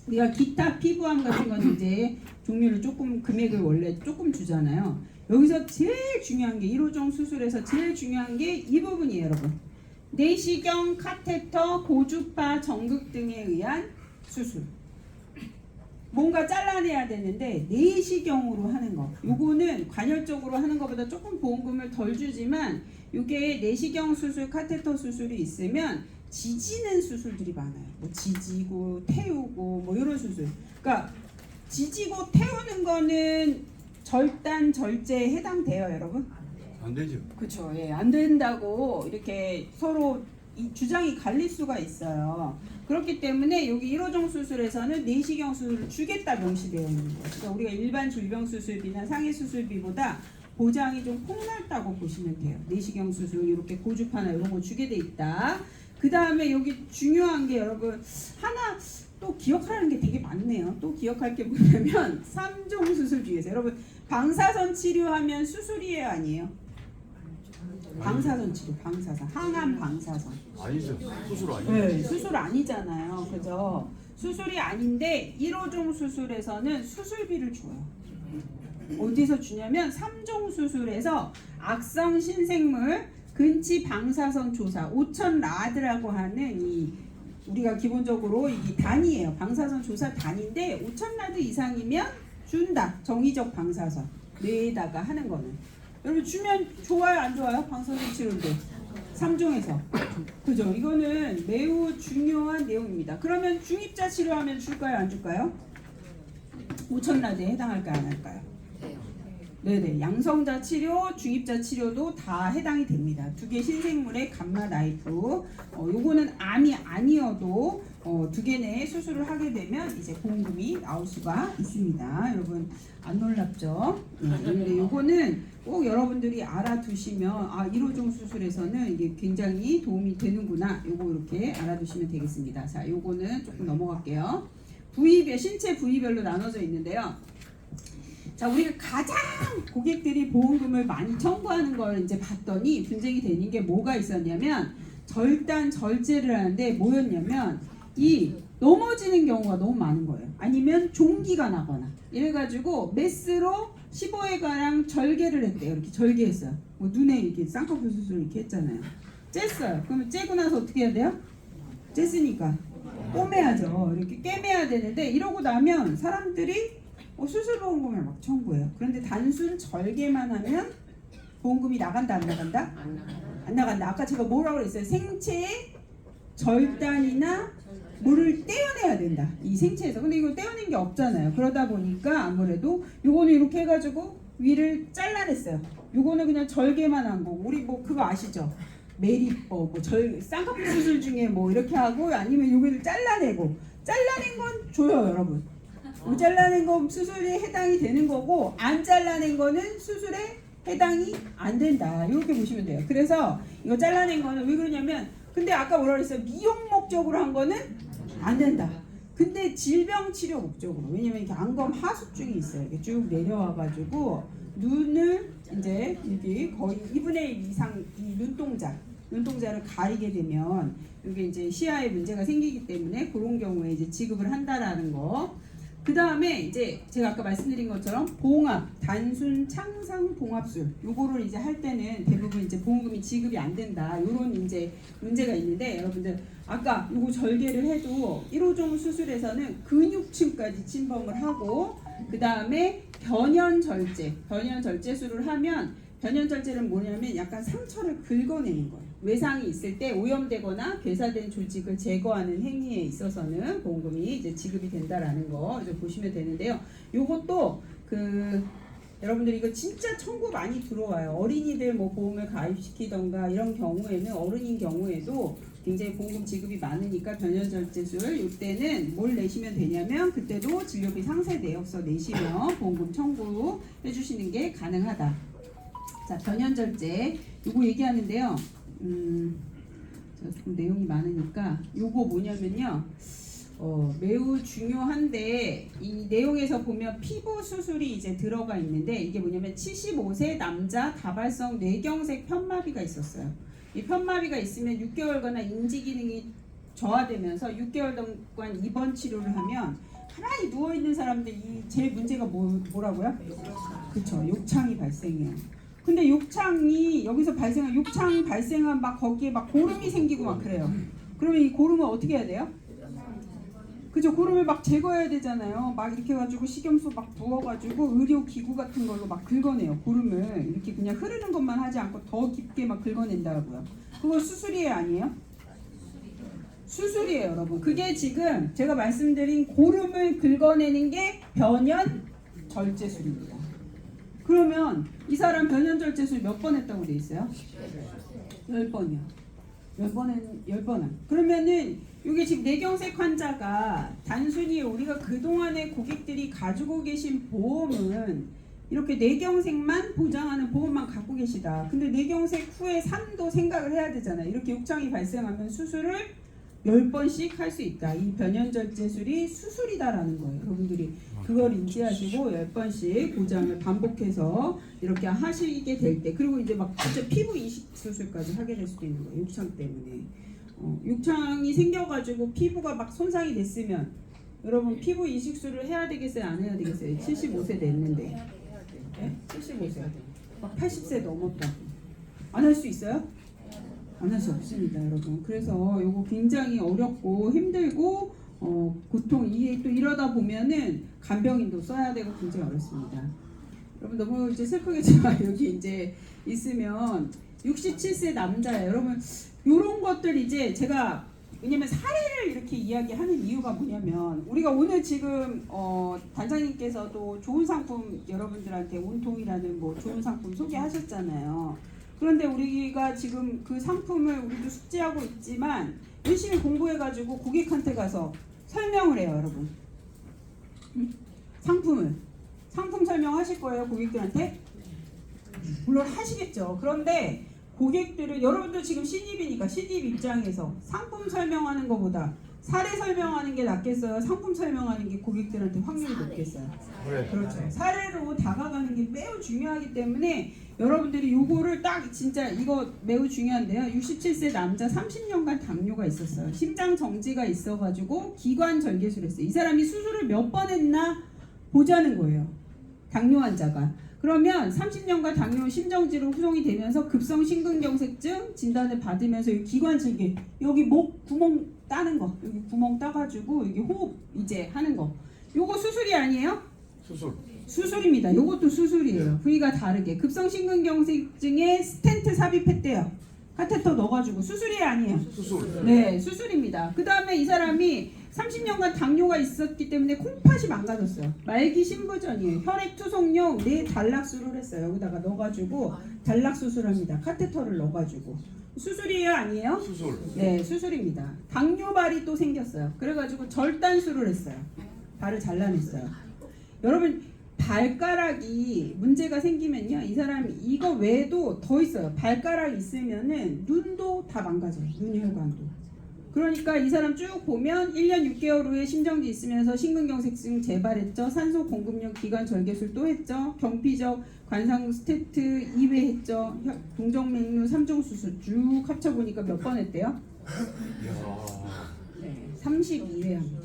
우리가 기타 피부암 같은 건 이제 종류를 조금 금액을 원래 조금 주잖아요. 여기서 제일 중요한 게 1호종 수술에서 제일 중요한 게 이 부분이에요, 여러분. 내시경, 카테터, 고주파, 전극 등에 의한 수술. 뭔가 잘라내야 되는데 내시경으로 하는 거. 요거는 관열적으로 하는 것보다 조금 보험금을 덜 주지만 요게 내시경 수술, 카테터 수술이 있으면 지지는 수술들이 많아요. 뭐 지지고 태우고 뭐 이런 수술. 그러니까 지지고 태우는 거는 절단 절제에 해당돼요, 여러분? 안 되죠. 그렇죠. 예, 안 된다고 이렇게 서로 이 주장이 갈릴 수가 있어요. 그렇기 때문에 여기 1호종 수술에서는 내시경 수술을 주겠다 명시되어 있는 거예요. 그러니까 우리가 일반 질병 수술비나 상해 수술비보다 보장이 좀 폭넓다고 보시면 돼요. 내시경 수술 이렇게 고주파나 이런 거 주게 돼 있다. 그 다음에 여기 중요한 게 여러분 하나 또 기억하는 게 되게 많네요. 또 기억할 게 뭐냐면 3종 수술 중에서 여러분 방사선 치료하면 수술이에요, 아니에요? 방사선 치료, 방사선, 항암 방사선. 아니죠. 수술 아니죠. 네, 수술 아니잖아요, 그죠? 수술이 아닌데 1호종 수술에서는 수술비를 줘요. 어디서 주냐면 3종 수술에서 악성 신생물 근치 방사선 조사 5,000 라드라고 하는 이 우리가 기본적으로 이 단위예요. 방사선 조사 단위인데 5,000 라드 이상이면 준다. 정의적 방사선 뇌에다가 하는 거는. 여러분 주면 좋아요, 안 좋아요? 방사선 치료인데 3종에서 그죠? 이거는 매우 중요한 내용입니다. 그러면 중입자 치료하면 줄까요, 안 줄까요? 5,000 라드에 해당할까요, 안 할까요? 네네, 양성자 치료, 중입자 치료도 다 해당이 됩니다. 두 개 신생물의 감마 나이프, 요거는 암이 아니어도 두 개 내에 수술을 하게 되면 이제 보험금이 나올 수가 있습니다. 여러분 안 놀랍죠? 네, 근데 요거는 꼭 여러분들이 알아두시면 1호종 수술에서는 이게 굉장히 도움이 되는구나. 요거 이렇게 알아두시면 되겠습니다. 자, 요거는 조금 넘어갈게요. 부위별, 신체 부위별로 나눠져 있는데요. 자, 우리가 가장 고객들이 보험금을 많이 청구하는 걸 이제 봤더니 분쟁이 되는 게 뭐가 있었냐면 절단 절제를 하는데 뭐였냐면 이 넘어지는 경우가 너무 많은 거예요. 아니면 종기가 나거나 이래가지고 메스로 15회가량 절개를 했대요. 이렇게 절개했어요. 뭐 눈에 이렇게 쌍꺼풀 수술 이렇게 했잖아요. 쬐어요. 그러면 쬐고 나서 어떻게 해야 돼요? 쬐으니까 꿰매야죠. 이렇게 꿰매야 되는데 이러고 나면 사람들이 수술 보험금을 막 청구해요. 그런데 단순 절개만 하면 보험금이 나간다, 안 나간다? 안 나간다. 아까 제가 뭐라고 그랬어요? 생체의 절단이나 물을 떼어내야 된다. 이 생체에서. 근데 이거 떼어낸 게 없잖아요. 그러다 보니까 아무래도 요거는 이렇게 해가지고 위를 잘라냈어요. 요거는 그냥 절개만 한 거고, 우리 뭐 그거 아시죠? 메리법, 쌍꺼풀 수술 중에 뭐 이렇게 하고, 아니면 여기를 잘라내고, 잘라낸 건 줘요, 여러분. 잘라낸 거 수술에 해당이 되는 거고, 안 잘라낸 거는 수술에 해당이 안 된다. 이렇게 보시면 돼요. 그래서 이거 잘라낸 거는 왜 그러냐면, 근데 아까 뭐라 그랬어요? 미용 목적으로 한 거는 안 된다. 근데 질병 치료 목적으로, 왜냐면 이렇게 안검 하수증이 있어요. 이렇게 쭉 내려와가지고 눈을 이제 이게 거의 2분의 1 이상 이 눈동자를 가리게 되면 이게 이제 시야에 문제가 생기기 때문에 그런 경우에 이제 지급을 한다라는 거. 그 다음에 이제 제가 아까 말씀드린 것처럼 봉합, 단순 창상 봉합술, 요거를 이제 할 때는 대부분 이제 보험금이 지급이 안 된다. 요런 이제 문제가 있는데, 여러분들 아까 요거 절개를 해도 1호종 수술에서는 근육층까지 침범을 하고, 그 다음에 변연절제술을 하면, 변연절제는 뭐냐면 약간 상처를 긁어내는 거예요. 외상이 있을 때 오염되거나 괴사된 조직을 제거하는 행위에 있어서는 보험금이 이제 지급이 된다라는 거 이제 보시면 되는데요. 요것도 여러분들 이거 진짜 청구 많이 들어와요. 어린이들 뭐 보험을 가입시키던가 이런 경우에는, 어른인 경우에도 굉장히 보험금 지급이 많으니까 변연절제술 이때는 뭘 내시면 되냐면, 그때도 진료비 상세 내역서 내시면 보험금 청구해 주시는 게 가능하다. 자, 변연절제 요거 얘기하는데요. 제가 조금 내용이 많으니까 요거 뭐냐면요, 매우 중요한데, 이 내용에서 보면 피부 수술이 이제 들어가 있는데, 이게 뭐냐면 75세 남자 다발성 뇌경색 편마비가 있었어요. 이 편마비가 있으면 6개월간 인지 기능이 저하되면서 6개월 동안 입원 치료를 하면 가만히 누워 있는 사람들 제일 문제가 뭐라고요? 그렇죠. 욕창이 발생해요. 근데 욕창이 여기서 욕창 발생한 막 거기에 막 고름이 생기고 막 그래요. 그러면 이 고름을 어떻게 해야 돼요? 그죠? 고름을 막 제거해야 되잖아요. 막 이렇게 해가지고 식염수 막 부어가지고 의료기구 같은 걸로 막 긁어내요. 고름을 이렇게 그냥 흐르는 것만 하지 않고 더 깊게 막 긁어낸다고요. 그거 수술이에요, 아니에요? 수술이에요, 여러분. 그게 지금 제가 말씀드린 고름을 긁어내는 게 변연절제술입니다. 그러면 이 사람 변연절제술 몇 번 했다고 돼 있어요? 10번이요. 10번은. 그러면은 이게 지금 뇌경색 환자가 단순히 우리가 그동안에 고객들이 가지고 계신 보험은 이렇게 뇌경색만 보장하는 보험만 갖고 계시다. 근데 뇌경색 후에 삶도 생각을 해야 되잖아요. 이렇게 욕창이 발생하면 수술을 10번씩 할 수 있다. 이 변연절제술이 수술이다라는 거예요. 여러분들이 그걸 인지하시고 10번씩 보장을 반복해서 이렇게 하시게 될 때, 그리고 이제 막 진짜 피부 이식 수술까지 하게 될 수도 있는 거예요. 욕창 때문에. 욕창이 생겨가지고 피부가 막 손상이 됐으면 여러분 피부 이식술을 해야 되겠어요? 안 해야 되겠어요? 75세 됐는데. 네? 75세. 막 80세 넘었다. 안 할 수 있어요? 안 할 수 없습니다, 여러분. 그래서 요거 굉장히 어렵고 힘들고 고통, 이게 또 이러다 보면은 간병인도 써야 되고 굉장히 어렵습니다. 여러분 너무 이제 슬프겠지만 여기 이제 있으면 67세 남자예요. 여러분 요런 것들 이제 제가, 왜냐면 사례를 이렇게 이야기하는 이유가 뭐냐면, 우리가 오늘 지금 단장님께서도 좋은 상품 여러분들한테 온통이라는 뭐 좋은 상품 소개하셨잖아요. 그런데 우리가 지금 그 상품을 우리도 숙지하고 있지만 열심히 공부해가지고 고객한테 가서 설명을 해요, 여러분. 상품 설명하실 거예요, 고객들한테? 물론 하시겠죠. 그런데 고객들은, 여러분도 지금 신입이니까 신입 입장에서 상품 설명하는 것보다 사례 설명하는 게 낫겠어요? 상품 설명하는 게 고객들한테 확률이 높겠어요? 그렇죠. 사례로 다가가는 게 매우 중요하기 때문에 여러분들이 요거를 딱 진짜 이거 매우 중요한데요. 67세 남자 30년간 당뇨가 있었어요. 심장 정지가 있어가지고 기관 절개술을 했어요. 이 사람이 수술을 몇 번 했나 보자는 거예요. 당뇨 환자가. 그러면 30년간 당뇨 심정지로 후송이 되면서 급성 심근경색증 진단을 받으면서 여기 기관 절개, 여기 목 구멍 따는 거, 여기 구멍 따가지고 여기 호흡 이제 하는 거, 요거 수술이 아니에요? 수술입니다. 요것도 수술이에요. 부위가 다르게. 급성 심근경색증에 스텐트 삽입했대요. 카테터 넣어가지고 수술이 아니에요. 수술. 네, 수술입니다. 그 다음에 이 사람이 30년간 당뇨가 있었기 때문에 콩팥이 망가졌어요. 말기 신부전이에요. 혈액 투석용 단락수를 했어요. 여기다가 넣어가지고 단락 수술합니다. 카테터를 넣어가지고 수술이에요, 아니에요? 수술. 네, 수술입니다. 당뇨발이 또 생겼어요. 그래가지고 절단술을 했어요. 발을 잘라냈어요. 여러분 발가락이 문제가 생기면요, 이 사람이 이거 외에도 더 있어요. 발가락이 있으면은 눈도 다 망가져요. 눈 혈관도. 그러니까 이 사람 쭉 보면 1년 6개월 후에 심정지 있으면서 심근경색증 재발했죠. 산소 공급용 기관 절개술 또 했죠. 경피적 관상 스테트 2회 했죠. 동정맥류 3종 수술 쭉 합쳐보니까 몇 번 했대요? 네, 32회 합니다.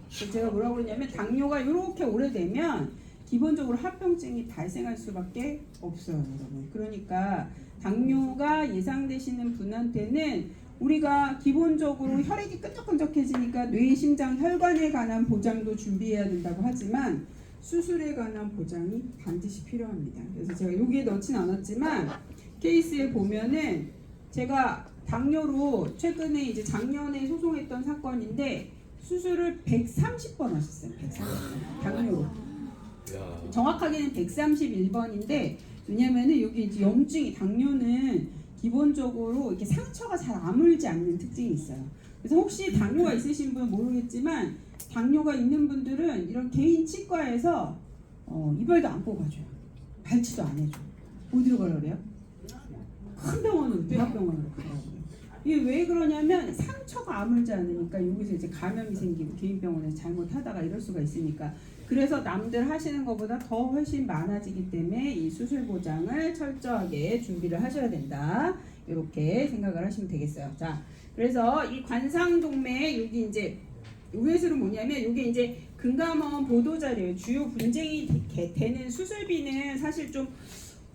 그래서 제가 뭐라고 그러냐면 당뇨가 이렇게 오래되면 기본적으로 합병증이 발생할 수밖에 없어요, 여러분. 그러니까 당뇨가 예상되시는 분한테는 우리가 기본적으로 혈액이 끈적끈적해지니까 뇌, 심장, 혈관에 관한 보장도 준비해야 된다고 하지만 수술에 관한 보장이 반드시 필요합니다. 그래서 제가 여기에 넣진 않았지만 케이스에 보면은 제가 당뇨로 최근에 이제 작년에 소송했던 사건인데 수술을 130번 하셨어요. 130번. 당뇨로. 정확하게는 131번인데 왜냐면은 여기 이제 염증이 당뇨는 기본적으로 이렇게 상처가 잘 아물지 않는 특징이 있어요. 그래서 혹시 당뇨가 있으신 분은 모르겠지만 당뇨가 있는 분들은 이런 개인 치과에서 이별도 안 뽑아줘요. 발치도 안 해줘. 어디로 가라 그래요? 큰 병원으로, 대학병원으로 가라고요. 이게 왜 그러냐면 상처가 아물지 않으니까 여기서 이제 감염이 생기고 개인 병원에서 잘못하다가 이럴 수가 있으니까 그래서 남들 하시는 것보다 더 훨씬 많아지기 때문에 이 수술 보장을 철저하게 준비를 하셔야 된다. 이렇게 생각을 하시면 되겠어요. 자, 그래서 이 관상동맥 여기 이제 우회술은 뭐냐면 이게 이제 금감원 보도자료예요. 주요 분쟁이 되는 수술비는 사실 좀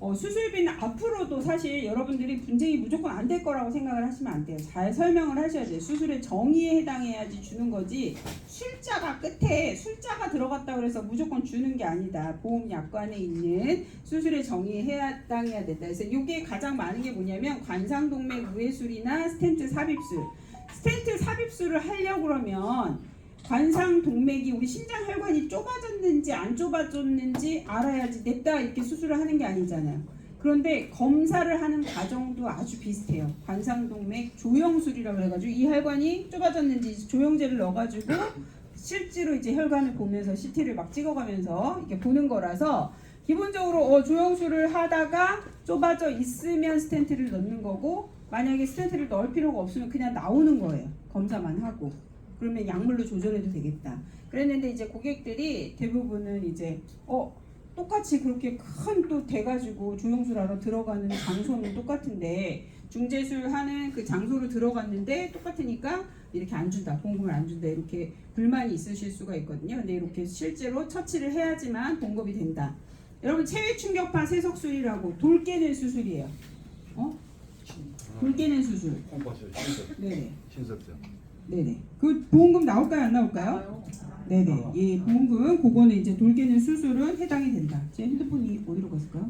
수술비는 앞으로도 사실 여러분들이 분쟁이 무조건 안 될 거라고 생각을 하시면 안 돼요. 잘 설명을 하셔야 돼요. 수술의 정의에 해당해야지 주는 거지 숫자가 끝에 숫자가 들어갔다 그래서 무조건 주는 게 아니다. 보험약관에 있는 수술의 정의에 해당해야 된다. 그래서 이게 가장 많은 게 뭐냐면 관상동맥 우회술이나 스텐트 삽입술. 스텐트 삽입술을 하려고 그러면 관상동맥이 우리 심장혈관이 좁아졌는지 안 좁아졌는지 알아야지 냅다 이렇게 수술을 하는 게 아니잖아요. 그런데 검사를 하는 과정도 아주 비슷해요. 관상동맥 조영술이라고 해가지고 이 혈관이 좁아졌는지 조영제를 넣어가지고 실제로 이제 혈관을 보면서 CT를 막 찍어가면서 이렇게 보는 거라서 기본적으로 조영술을 하다가 좁아져 있으면 스텐트를 넣는 거고 만약에 스텐트를 넣을 필요가 없으면 그냥 나오는 거예요. 검사만 하고. 그러면 약물로 조절해도 되겠다. 그랬는데 이제 고객들이 대부분은 이제 똑같이 그렇게 큰 또 돼가지고 조영술하러 들어가는 장소는 똑같은데 중재술 하는 그 장소로 들어갔는데 똑같으니까 이렇게 안 준다, 보험금을 안 준다 이렇게 불만이 있으실 수가 있거든요. 근데 이렇게 실제로 처치를 해야지만 보험금이 된다. 여러분 체외 충격파 세석술이라고 돌 깨는 수술이에요. 돌 깨는 수술. 네네. 신석정. 네네. 그 보험금 나올까요, 안 나올까요? 네네. 예, 보험금 그거는 이제 돌 깨는 수술은 해당이 된다. 제 핸드폰이 어디로 갔을까요?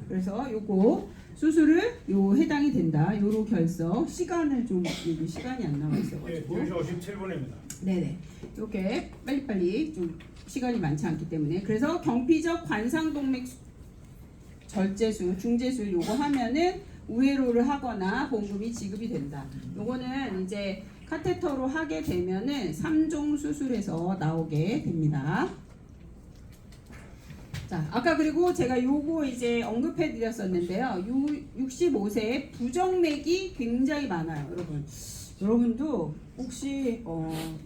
그래서 요거 수술을 해당이 된다. 요로 결석 시간을 좀 여기 시간이 안 나와 있어가지고. 2시 57분입니다. 네네. 이렇게 빨리빨리 좀 시간이 많지 않기 때문에 그래서 경피적 관상동맥 절제술, 중제술 요거 하면은 우회로를 하거나 보험금이 지급이 된다. 요거는 이제 카테터로 하게 되면은 3종 수술에서 나오게 됩니다. 자, 아까 그리고 제가 요거 이제 언급해 드렸었는데요. 65세에 부정맥이 굉장히 많아요, 여러분. 여러분도 혹시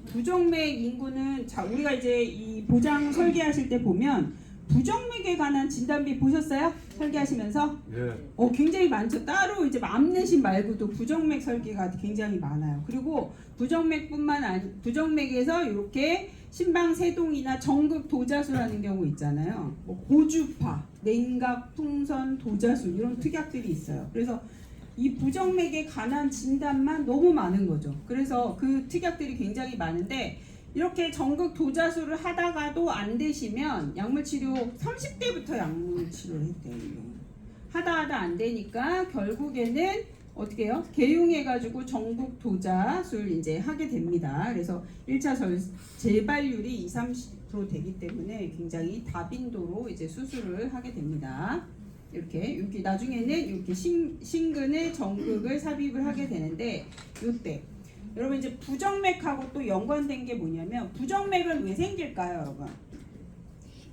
부정맥 인구는 자 우리가 이제 이 보장 설계하실 때 보면 부정맥에 관한 진단비 보셨어요? 설계하시면서? 예. 굉장히 많죠. 따로 이제 암내심 말고도 부정맥 설계가 굉장히 많아요. 그리고 부정맥뿐만 아니 부정맥에서 이렇게 심방세동이나 정극 도자수라는 경우 있잖아요. 뭐 고주파, 냉각, 통선, 도자수 이런 특약들이 있어요. 그래서 이 부정맥에 관한 진단만 너무 많은 거죠. 그래서 그 특약들이 굉장히 많은데 이렇게 정극 도자수를 하다가도 안 되시면 약물 치료 30대부터 약물 치료를 했대요. 하다 안 되니까 결국에는 어떻게 해요? 개용해가지고 전국 도자술 이제 하게 됩니다. 그래서 1차 재발률이 20-30% 되기 때문에 굉장히 다빈도로 이제 수술을 하게 됩니다. 이렇게 여기 나중에는 이렇게 신근의 전극을 삽입을 하게 되는데 이때 여러분 이제 부정맥하고 또 연관된 게 뭐냐면 부정맥은 왜 생길까요, 여러분?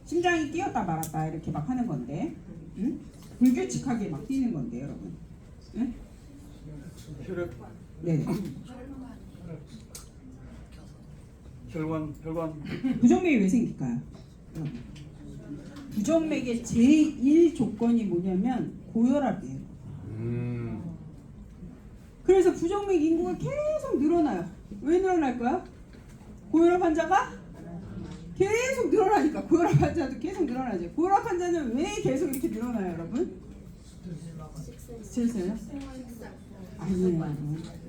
심장이 뛰었다 말았다 이렇게 막 하는 건데, 응? 불규칙하게 막 뛰는 건데, 여러분. 응? 혈액, 네. 혈관. 부정맥이 왜 생길까요? 여러분. 부정맥의 제1 조건이 뭐냐면 고혈압이에요. 그래서 부정맥 인구가 계속 늘어나요. 왜 늘어날까요? 고혈압 환자가 계속 늘어나니까. 고혈압 환자도 계속 늘어나죠. 고혈압 환자는 왜 계속 이렇게 늘어나요, 여러분? 스트레스요? 아니에요.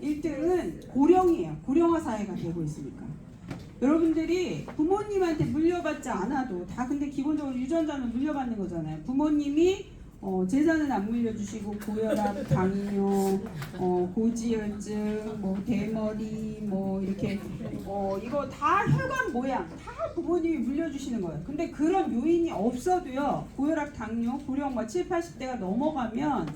1등은 고령이에요. 고령화 사회가 되고 있으니까. 여러분들이 부모님한테 물려받지 않아도 다 근데 기본적으로 유전자는 물려받는 거잖아요. 부모님이 재산은 안 물려주시고 고혈압, 당뇨, 고지혈증, 뭐 대머리, 뭐 이렇게 이거 다 혈관 모양 다 부모님이 물려주시는 거예요. 근데 그런 요인이 없어도요 고혈압, 당뇨, 고령 막 7, 80대가 넘어가면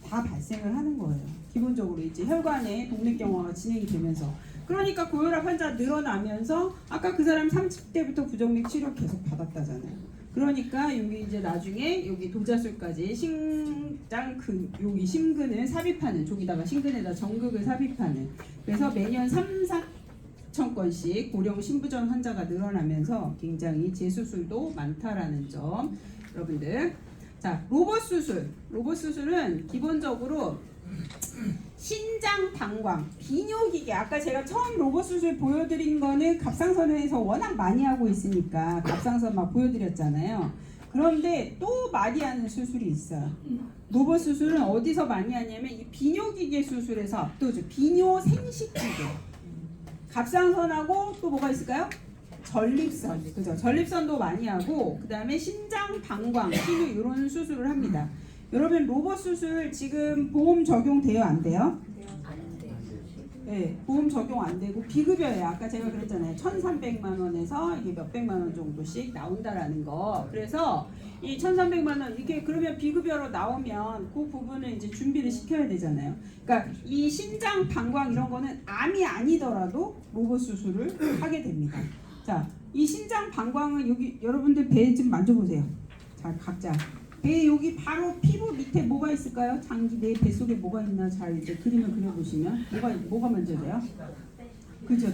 다 발생을 하는 거예요. 기본적으로 이제 혈관의 동맥경화가 진행이 되면서. 그러니까 고혈압 환자 늘어나면서 아까 그 사람 30대부터 부정맥 치료 계속 받았다잖아요. 그러니까 여기 이제 나중에 여기 도자술까지 여기 심근을 삽입하는 저기다가 심근에다 전극을 삽입하는 그래서 매년 3-4천 건씩 고령 신부전 환자가 늘어나면서 굉장히 재수술도 많다라는 점 여러분들. 자, 로봇 수술은 기본적으로 신장 방광, 비뇨기계. 아까 제가 처음 로봇 수술 보여드린 거는 갑상선에서 워낙 많이 하고 있으니까 갑상선 막 보여드렸잖아요. 그런데 또 많이 하는 수술이 있어요. 로봇 수술은 어디서 많이 하냐면 이 비뇨기계 수술에서 압도적. 비뇨 생식기계. 갑상선하고 또 뭐가 있을까요? 전립선, 그죠? 전립선도 많이 하고 그 다음에 신장 방광, 신우 이런 수술을 합니다. 여러분 로봇 수술 지금 보험 적용돼요? 안 돼요? 네, 보험 적용 안 되고 비급여예요. 아까 제가 그랬잖아요. 1,300만 원에서 이게 몇백만 원 정도씩 나온다라는 거. 그래서 이 1,300만 원 이게 그러면 비급여로 나오면 그 부분을 이제 준비를 시켜야 되잖아요. 그러니까 이 신장 방광 이런 거는 암이 아니더라도 로봇 수술을 하게 됩니다. 자, 이 신장 방광은 여기 여러분들 배 좀 만져보세요. 자, 각자. 배 여기 바로 피부 밑에 뭐가 있을까요? 장기 내 뱃속에 뭐가 있나 잘 이제 그림을 그려보시면 뭐가 먼저 돼요? 그죠?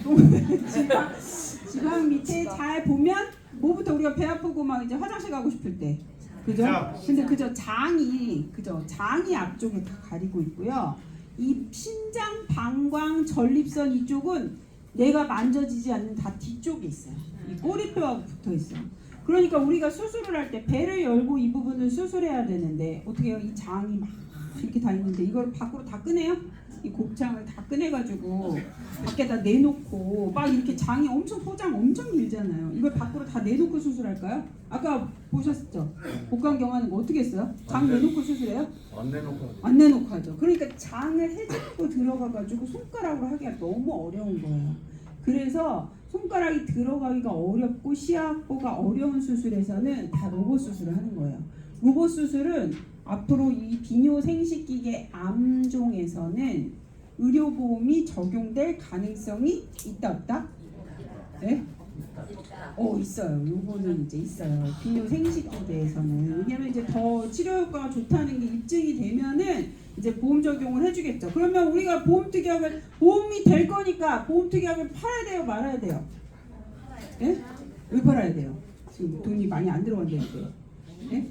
지방 밑에 잘 보면 뭐부터 우리가 배 아프고 막 이제 화장실 가고 싶을 때 그죠? 근데 그죠? 장이 앞쪽에 다 가리고 있고요. 이 신장 방광 전립선 이쪽은 내가 만져지지 않는 다 뒤쪽에 있어요. 이 꼬리뼈하고 붙어 있어요. 그러니까 우리가 수술을 할 때 배를 열고 이 부분을 수술해야 되는데 어떻게 해요? 이 장이 막 이렇게 다 있는데 이걸 밖으로 다 꺼내요? 이 곱창을 다 꺼내가지고 밖에다 내놓고 막 이렇게 장이 엄청 포장 엄청 길잖아요. 이걸 밖으로 다 내놓고 수술할까요? 아까 보셨죠? 복강경화는 거 어떻게 했어요? 장 내놓고 수술해요? 안 내놓고 하죠. 그러니까 장을 헤집고 들어가가지고 손가락으로 하기가 너무 어려운 거예요. 그래서 손가락이 들어가기가 어렵고 시야 확보가 어려운 수술에서는 다 로봇 수술을 하는 거예요. 로봇 수술은 앞으로 이 비뇨 생식기계 암종에서는 의료보험이 적용될 가능성이 있다 없다? 네? 있어요. 요거는 이제 있어요. 비뇨 생식기계에서는. 왜냐면 이제 더 치료 효과가 좋다는 게 입증이 되면은 이제 보험 적용을 해주겠죠. 그러면 우리가 보험이 될 거니까 보험특약을 팔아야 돼요, 말아야 돼요? 네? 왜 팔아야 돼요? 지금 돈이 많이 안 들어간다는데. 네?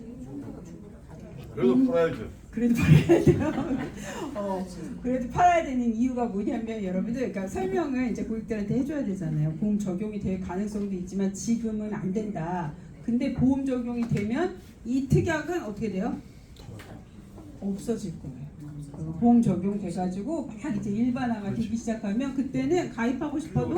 그래도 팔아야죠. 그래도 팔아야 돼요. 그래도 팔아야 되는 이유가 뭐냐면 여러분들, 그러니까 설명을 이제 고객들한테 해줘야 되잖아요. 보험 적용이 될 가능성도 있지만 지금은 안 된다. 근데 보험 적용이 되면 이 특약은 어떻게 돼요? 없어질 거예요. 보험 적용돼가지고 막 이제 일반화가 되기 시작하면 그때는 가입하고 싶어도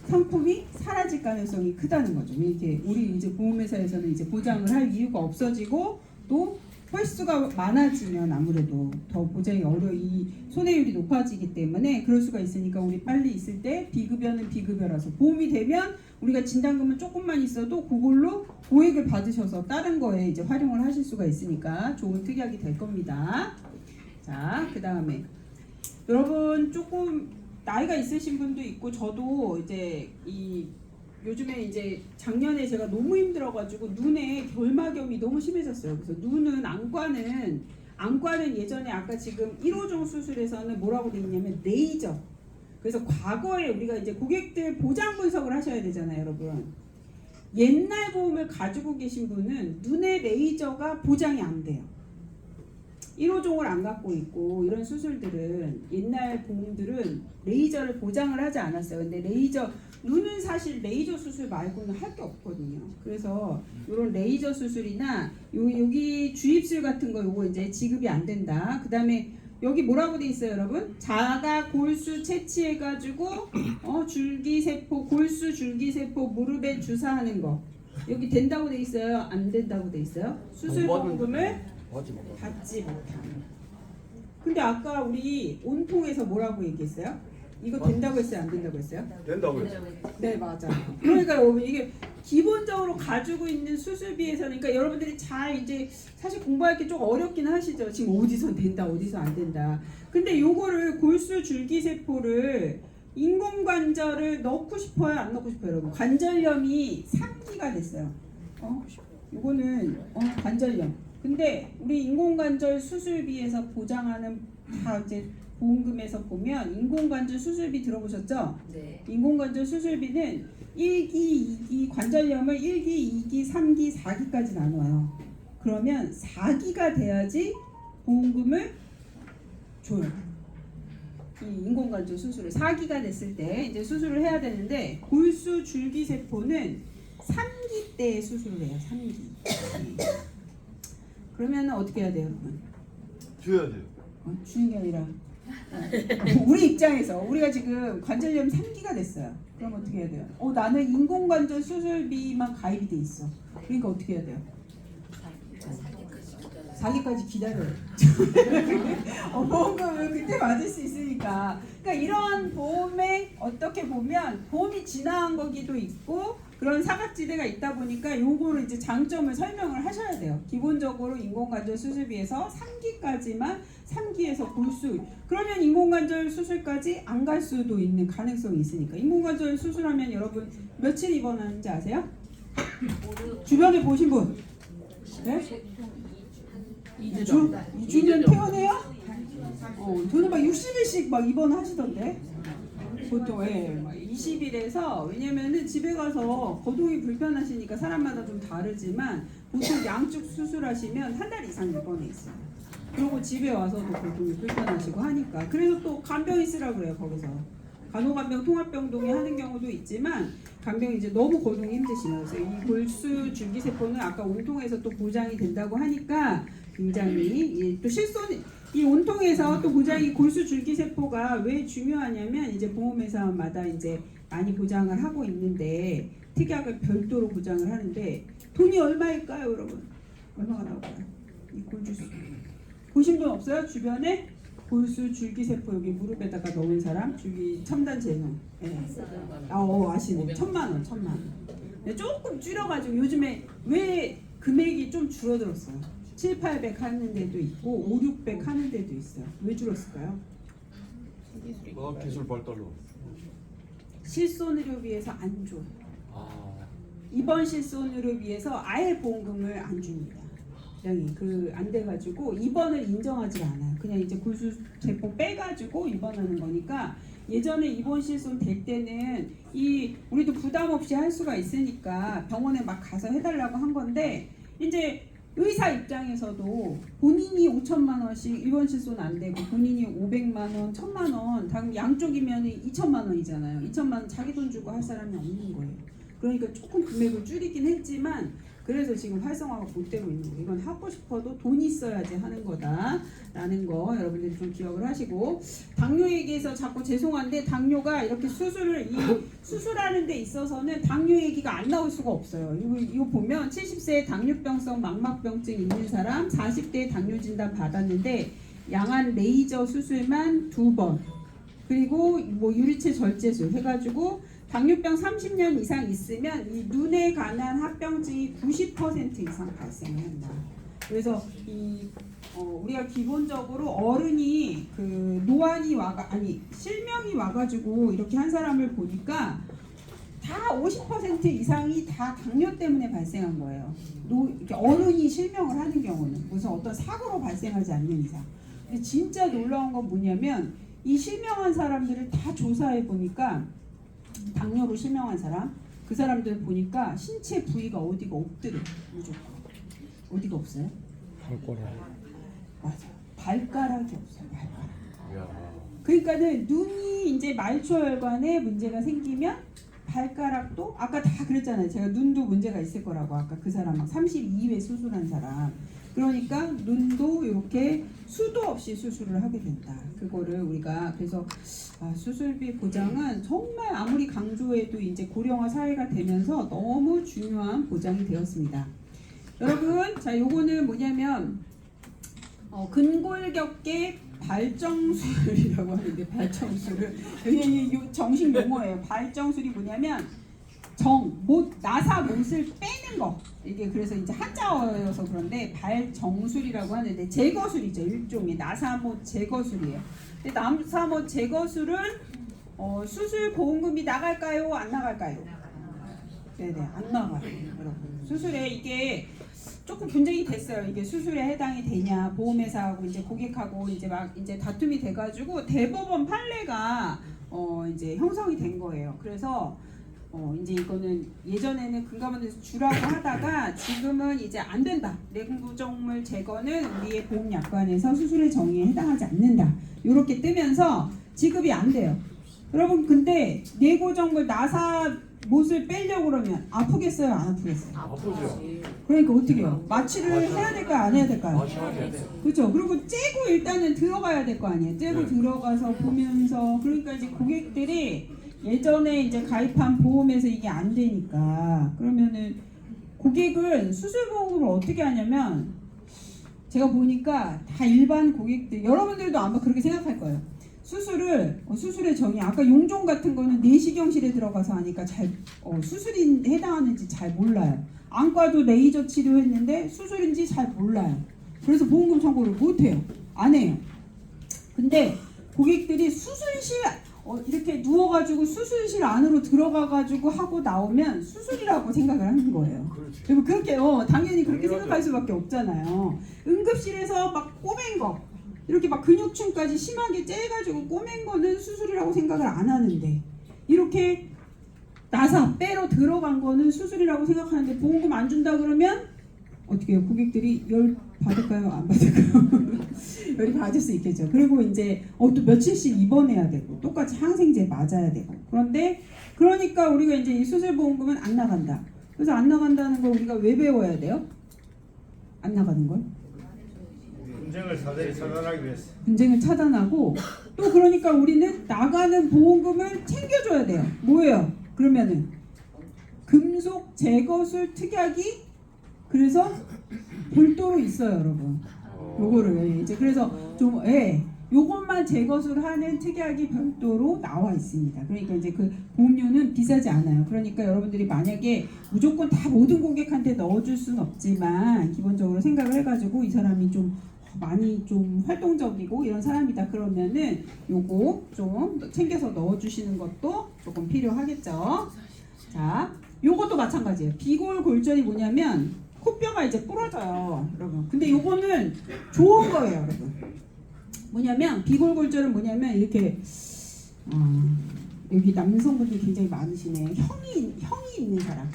상품이 사라질 가능성이 크다는 거죠. 이렇게 우리 이제 보험회사에서는 이제 보장을 할 이유가 없어지고 또 횟수가 많아지면 아무래도 더 보장이 이 손해율이 높아지기 때문에 그럴 수가 있으니까 우리 빨리 있을 때 비급여는 비급여라서 보험이 되면 우리가 진단금은 조금만 있어도 그걸로 보액을 받으셔서 다른 거에 이제 활용을 하실 수가 있으니까 좋은 특약이 될 겁니다. 자, 그 다음에 여러분 조금 나이가 있으신 분도 있고 저도 이제 요즘에 이제 작년에 제가 너무 힘들어가지고 눈에 결막염이 너무 심해졌어요. 그래서 눈은 안과는 예전에 아까 지금 1호종 수술에서는 뭐라고 돼 있냐면 레이저. 그래서 과거에 우리가 이제 고객들 보장 분석을 하셔야 되잖아요, 여러분. 옛날 보험을 가지고 계신 분은 눈의 레이저가 보장이 안 돼요. 1호종을 안 갖고 있고 이런 수술들은 옛날 보험들은 레이저를 보장을 하지 않았어요. 근데 눈은 사실 레이저 수술 말고는 할 게 없거든요. 그래서 이런 레이저 수술이나 여기 주입술 같은 거 요거 이제 지급이 안 된다. 그 다음에 여기 뭐라고 돼 있어요, 여러분? 자가 골수 채취해가지고 줄기세포, 골수 줄기세포 무릎에 주사하는 거 여기 된다고 돼 있어요? 안 된다고 돼 있어요? 수술 보험금을 받지 못하는. 근데 아까 우리 온통에서 뭐라고 얘기했어요? 이거 된다고 했어요? 안 된다고 했어요? 된다고요. 네, 맞아요. 그러니까 여러분 이게 기본적으로 가지고 있는 수술비에서는 그러니까 여러분들이 잘 이제 사실 공부할 게 좀 어렵긴 하시죠. 지금 어디서 된다, 어디서 안 된다. 근데 요거를 골수 줄기세포를 인공관절을 넣고 싶어요, 안 넣고 싶어요, 여러분? 관절염이 3기가 됐어요. 요거는 관절염. 근데 우리 인공관절 수술비에서 보장하는 다 이제 보험금에서 보면 인공관절 수술비 들어보셨죠? 네. 인공관절 수술비는 1기, 2기 관절염을 1기, 2기, 3기, 4기까지 나눠요. 그러면 4기가 돼야지 보험금을 줘요. 이 인공관절 수술을 4기가 됐을 때 이제 수술을 해야 되는데 골수 줄기세포는 3기 때 수술을 해요. 3기. 그러면 어떻게 해야 돼요, 여러분? 줘야 돼요. 주는 게 아니라 우리 입장에서 우리가 지금 관절염 3기가 됐어요. 그럼 어떻게 해야 돼요? 나는 인공관절 수술비만 가입이 돼 있어. 그러니까 어떻게 해야 돼요? 4기까지 기다려요. 보험금을 그때 받을 수 있으니까. 그러니까 이런 보험에 어떻게 보면 보험이 진화한 거기도 있고 그런 사각지대가 있다 보니까 요거를 이제 장점을 설명을 하셔야 돼요. 기본적으로 인공관절 수술비에서 3기까지만 3기에서 골수. 그러면 인공관절 수술까지 안 갈 수도 있는 가능성이 있으니까. 인공관절 수술하면 여러분 며칠 입원하는지 아세요? 주변에 보신 분? 네? 2주면 퇴원해요? 저는 막 60일씩 막 입원하시던데. 보통 20일에서 왜냐면은 집에 가서 거동이 불편하시니까 사람마다 좀 다르지만 보통 양쪽 수술하시면 한 달 이상 입원해 있어요. 그리고 집에 와서도 거동이 불편하시고 하니까 그래서 또 간병 있으라 그래요. 거기서 간호간병 통합병동에 하는 경우도 있지만 간병이 이제 너무 거동이 힘드시면 그래서 이 골수 줄기세포는 아까 온통에서 또 보장이 된다고 하니까 굉장히 또 이 온통에서 또 보장이 골수 줄기세포가 왜 중요하냐면 이제 보험회사마다 이제 많이 보장을 하고 있는데 특약을 별도로 보장을 하는데 돈이 얼마일까요, 여러분? 얼마가 나올까요? 이 골수 보신 분 없어요? 주변에 골수 줄기세포 여기 무릎에다가 넣은 사람 줄기 첨단 제형. 네. 아시네. 1,000만 원. 네, 조금 줄여가지고 요즘에 왜 금액이 좀 줄어들었어요? 7, 800 하는 데도 있고 5, 600 하는 데도 있어요. 왜 줄었을까요? 기술 발달로. 실손의료비에서 안 줘요. 이번 실손의료비에서 아예 보험금을 안 줍니다. 그냥 안 돼가지고 입원을 인정하지 않아요. 그냥 이제 골수세포 빼가지고 입원하는 거니까 예전에 입원 실손 될 때는 우리도 부담 없이 할 수가 있으니까 병원에 막 가서 해달라고 한 건데 이제 의사 입장에서도 본인이 5천만 원씩 입원 실손 안 되고 본인이 500만 원, 1,000만 원, 당 양쪽이면 2천만 원이잖아요. 2천만 원 자기 돈 주고 할 사람이 없는 거예요. 그러니까 조금 금액을 줄이긴 했지만 그래서 지금 활성화가 못 되고 있는 거예요. 이건 하고 싶어도 돈이 있어야지 하는 거다라는 거 여러분들이 좀 기억을 하시고, 당뇨 얘기해서 자꾸 죄송한데 당뇨가 이렇게 수술하는 데 있어서는 당뇨 얘기가 안 나올 수가 없어요. 이거 보면 70세에 당뇨병성 망막병증 있는 사람 40대에 당뇨 진단 받았는데 양안 레이저 수술만 2번, 그리고 뭐 유리체 절제술 해가지고 당뇨병 30년 이상 있으면 이 눈에 관한 합병증이 90% 이상 발생을 한다. 그래서 우리가 기본적으로 어른이 그 노안이 실명이 와가지고 이렇게 한 사람을 보니까 다 50% 이상이 다 당뇨 때문에 발생한 거예요. 이렇게 어른이 실명을 하는 경우는 무슨 어떤 사고로 발생하지 않는 이상. 근데 진짜 놀라운 건 뭐냐면 이 실명한 사람들을 다 조사해 보니까 당뇨로 실명한 사람, 그 사람들 보니까 신체 부위가 어디가 없더래. 무조건. 어디가 없어요? 맞아요. 발가락이 없어요. 발가락. 그러니까는 눈이 이제 말초혈관에 문제가 생기면 발가락도 아까 다 그랬잖아요. 제가 눈도 문제가 있을 거라고. 아까 그 사람 막 32회 수술한 사람. 그러니까 눈도 이렇게 수도 없이 수술을 하게 된다. 그거를 우리가 그래서 수술비 보장은 정말 아무리 강조해도 이제 고령화 사회가 되면서 너무 중요한 보장이 되었습니다. 여러분, 자 요거는 뭐냐면 근골격계 발정술이라고 하는데, 발정술을 여기 정식 용어예요. 발정술이 뭐냐면 나사 못을 빼는 거. 이게 그래서 이제 한자어여서 그런데 발정술이라고 하는데 제거술이죠. 일종의 나사못 제거술이에요. 근데 나사못 제거술은 수술 보험금이 나갈까요? 안 나갈까요? 네네, 안 나가요. 여러분, 수술에 이게 조금 분쟁이 됐어요. 이게 수술에 해당이 되냐, 보험회사하고 이제 고객하고 이제 막 이제 다툼이 돼가지고 대법원 판례가 이제 형성이 된 거예요. 그래서 이제 이거는 예전에는 금감원에서 주라고 하다가 지금은 이제 안 된다. 내구정물 제거는 우리의 보험약관에서 수술의 정의에 해당하지 않는다. 이렇게 뜨면서 지급이 안 돼요. 여러분, 근데 내구정물 나사 못을 빼려고 그러면 아프겠어요? 안 아프겠어요? 아프죠. 그러니까 어떻게 해요? 마취를 해야 될까요? 안 해야 될까요? 그렇죠. 그리고 째고 일단은 들어가야 될 거 아니에요. 째고 들어가서 보면서. 그러니까 이제 고객들이 예전에 이제 가입한 보험에서 이게 안 되니까, 그러면은 고객은 수술보험을 어떻게 하냐면, 제가 보니까 다 일반 고객들, 여러분들도 아마 그렇게 생각할 거예요. 수술의 정의, 아까 용종 같은 거는 내시경실에 들어가서 하니까 잘 수술이 해당하는지 잘 몰라요. 안과도 레이저 치료했는데 수술인지 잘 몰라요. 그래서 보험금 청구를 못 해요. 안 해요. 근데 고객들이 수술실 이렇게 누워가지고 수술실 안으로 들어가가지고 하고 나오면 수술이라고 생각을 하는 거예요. 그리고 그렇게 당연히 그렇게 생각할 수밖에 없잖아요. 응급실에서 막 꼬맨 거, 이렇게 막 근육층까지 심하게 째가지고 꼬맨 거는 수술이라고 생각을 안 하는데, 이렇게 나사 빼러 들어간 거는 수술이라고 생각하는데 보험금 안 준다 그러면 어떻게 해요? 고객들이 열 받을까요? 안 받을까요? 열이 받을 수 있겠죠. 그리고 이제 또 며칠씩 입원해야 되고 똑같이 항생제 맞아야 되고. 그런데 그러니까 우리가 이제 이 수술보험금은 안 나간다. 그래서 안 나간다는 걸 우리가 왜 배워야 돼요? 안 나가는 걸? 분쟁을 차단하기 위해서. 분쟁을 차단하고, 또 그러니까 우리는 나가는 보험금을 챙겨줘야 돼요. 뭐예요? 그러면은 금속 제거술 특약이 그래서 별도로 있어요, 여러분. 요거를 이제 그래서 좀 요것만 제거술 하는 특약이 별도로 나와 있습니다. 그러니까 이제 그 보험료는 비싸지 않아요. 그러니까 여러분들이 만약에 무조건 다 모든 고객한테 넣어줄 수는 없지만 기본적으로 생각을 해가지고 이 사람이 좀 많이 좀 활동적이고 이런 사람이다 그러면은 요거 좀 챙겨서 넣어주시는 것도 조금 필요하겠죠. 자, 요것도 마찬가지예요. 비골골절이 뭐냐면 코뼈가 이제 부러져요, 여러분. 근데 요거는 좋은 거예요, 여러분. 뭐냐면 비골골절은 뭐냐면 이렇게 여기 남성분들 굉장히 많으시네. 형이 있는 사람,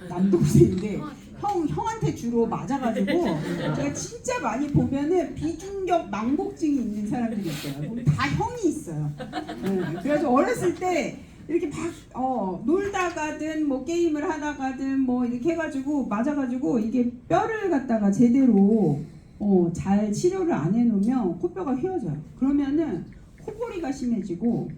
남동생인데 형한테 주로 맞아가지고 제가 진짜 많이 보면은 비중격 망복증이 있는 사람들이 있어요. 다 형이 있어요. 그래서 어렸을 때 이렇게 막 놀다가든 뭐 게임을 하다가든 뭐 이렇게 해가지고 맞아가지고 이게 뼈를 갖다가 제대로 잘 치료를 안 해놓으면 코뼈가 휘어져요. 그러면은 코골이가 심해지고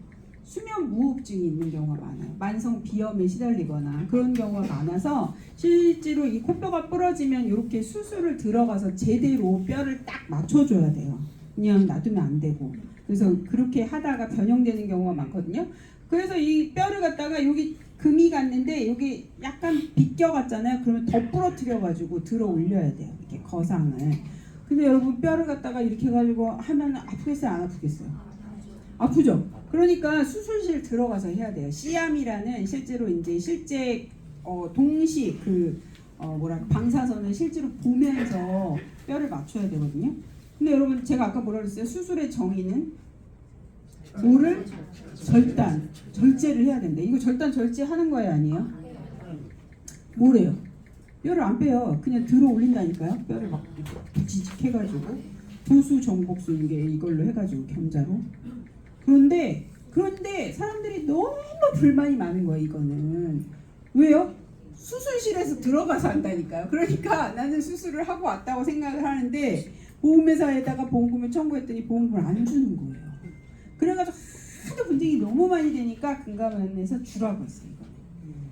수면 무호흡증이 있는 경우가 많아요. 만성 비염에 시달리거나 그런 경우가 많아서 실제로 이 코뼈가 부러지면 이렇게 수술을 들어가서 제대로 뼈를 딱 맞춰줘야 돼요. 그냥 놔두면 안 되고. 그래서 그렇게 하다가 변형되는 경우가 많거든요. 그래서 이 뼈를 갖다가 여기 금이 갔는데 여기 약간 비껴갔잖아요. 그러면 더 부러뜨려가지고 들어 올려야 돼요. 이렇게 거상을. 근데 여러분 뼈를 갖다가 이렇게 해가지고 하면 아프겠어요? 안 아프겠어요? 아프죠? 그러니까 수술실 들어가서 해야 돼요. C암이라는 실제로 이제 실제 동시 방사선을 실제로 보면서 뼈를 맞춰야 되거든요. 근데 여러분 제가 아까 뭐라 그랬어요? 수술의 정의는 뭐를 절제를 해야 된다. 이거 절제하는 거예요, 아니에요? 뭐래요? 뼈를 안 빼요. 그냥 들어 올린다니까요. 뼈를 막 지직 해가지고 도수 정복수 이걸로 해가지고 겸자로. 그런데 사람들이 너무 불만이 많은 거예요. 이거는 왜요? 수술실에서 들어가서 한다니까요. 그러니까 나는 수술을 하고 왔다고 생각을 하는데 보험회사에다가 보험금을 청구했더니 보험금을 안 주는 거예요. 그래가지고 하도 분쟁이 너무 많이 되니까 금감원에서 주라고 했어요.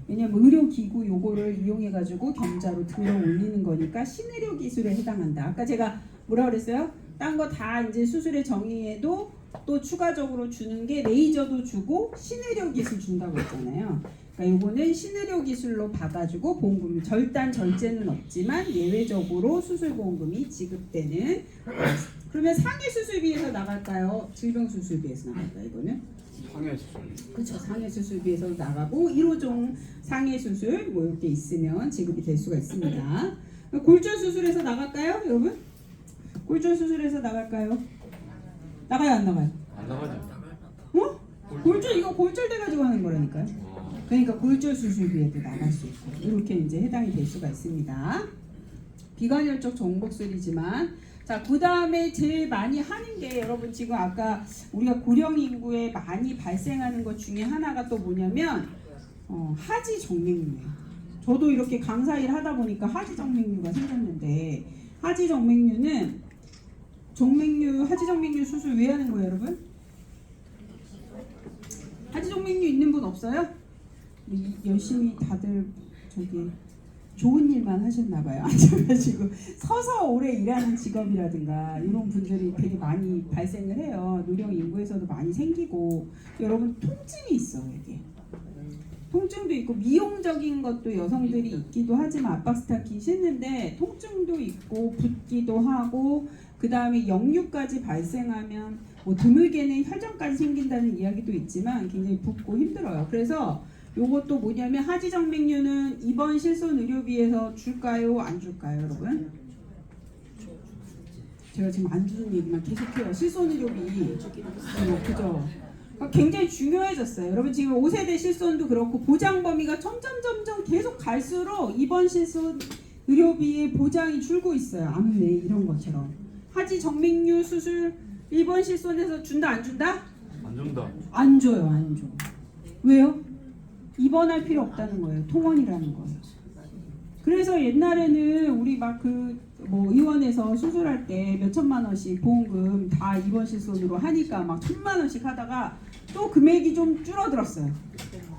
왜냐면 의료기구 요거를 이용해가지고 겸자로 들어 올리는 거니까 신의료 기술에 해당한다. 아까 제가 뭐라 그랬어요? 딴 거 다 이제 수술의 정의에도 또 추가적으로 주는 게 레이저도 주고 신의료 기술 준다고 했잖아요. 그러니까 요거는 신의료 기술로 받아주고 보험금 절제는 없지만 예외적으로 수술보험금이 지급되는. 그러면 상해수술비에서 나갈까요? 질병수술비에서 나갈까요? 이거는? 상해수술. 그렇죠. 상해수술비에서 나가고 1호종 상해수술 뭐 이렇게 있으면 지급이 될 수가 있습니다. 골절수술에서 나갈까요? 여러분? 골절수술에서 나갈까요? 나가요 안 나가요? 안 나가죠. 골절 이거 골절돼가지고 하는 거라니까요. 그러니까 골절 수술비에도 나갈 수 있고 이렇게 이제 해당이 될 수가 있습니다. 비관혈적 정복술이지만 자, 그 다음에 제일 많이 하는 게 여러분 지금 아까 우리가 고령 인구에 많이 발생하는 것 중에 하나가 또 뭐냐면 하지 정맥류예요. 저도 이렇게 강사 일 하다 보니까 하지 정맥류가 생겼는데 하지 정맥류는 하지 정맥류 수술 왜 하는 거예요, 여러분? 하지 정맥류 있는 분 없어요? 열심히 다들 저기 좋은 일만 하셨나봐요. 앉아가지고 서서 오래 일하는 직업이라든가 이런 분들이 되게 많이 발생을 해요. 노령 인구에서도 많이 생기고 여러분 통증이 있어요. 이게 통증도 있고 미용적인 것도 여성들이 있기도 하지만 압박스타킹 신는데 통증도 있고 붓기도 하고 그 다음에 역류까지 발생하면 뭐 드물게는 혈전까지 생긴다는 이야기도 있지만 굉장히 붓고 힘들어요. 그래서 요것도 뭐냐면 하지정맥류는 입원 실손 의료비에서 줄까요? 안 줄까요? 여러분? 제가 지금 안 주는 얘기만 계속해요. 실손 의료비. 그죠? 굉장히 중요해졌어요. 여러분 지금 5세대 실손도 그렇고 보장 범위가 점점 계속 갈수록 입원 실손 의료비의 보장이 줄고 있어요. 암내 이런 것처럼. 하지정맥류 수술 입원 실손에서 준다 안 준다? 안 준다. 안 줘요. 안 줘. 왜요? 입원할 필요 없다는 거예요. 통원이라는 거예요. 그래서 옛날에는 우리 막 의원에서 수술할 때 몇 천만 원씩 보험금 다 입원 실손으로 하니까 막 1,000만 원씩 하다가 또 금액이 좀 줄어들었어요.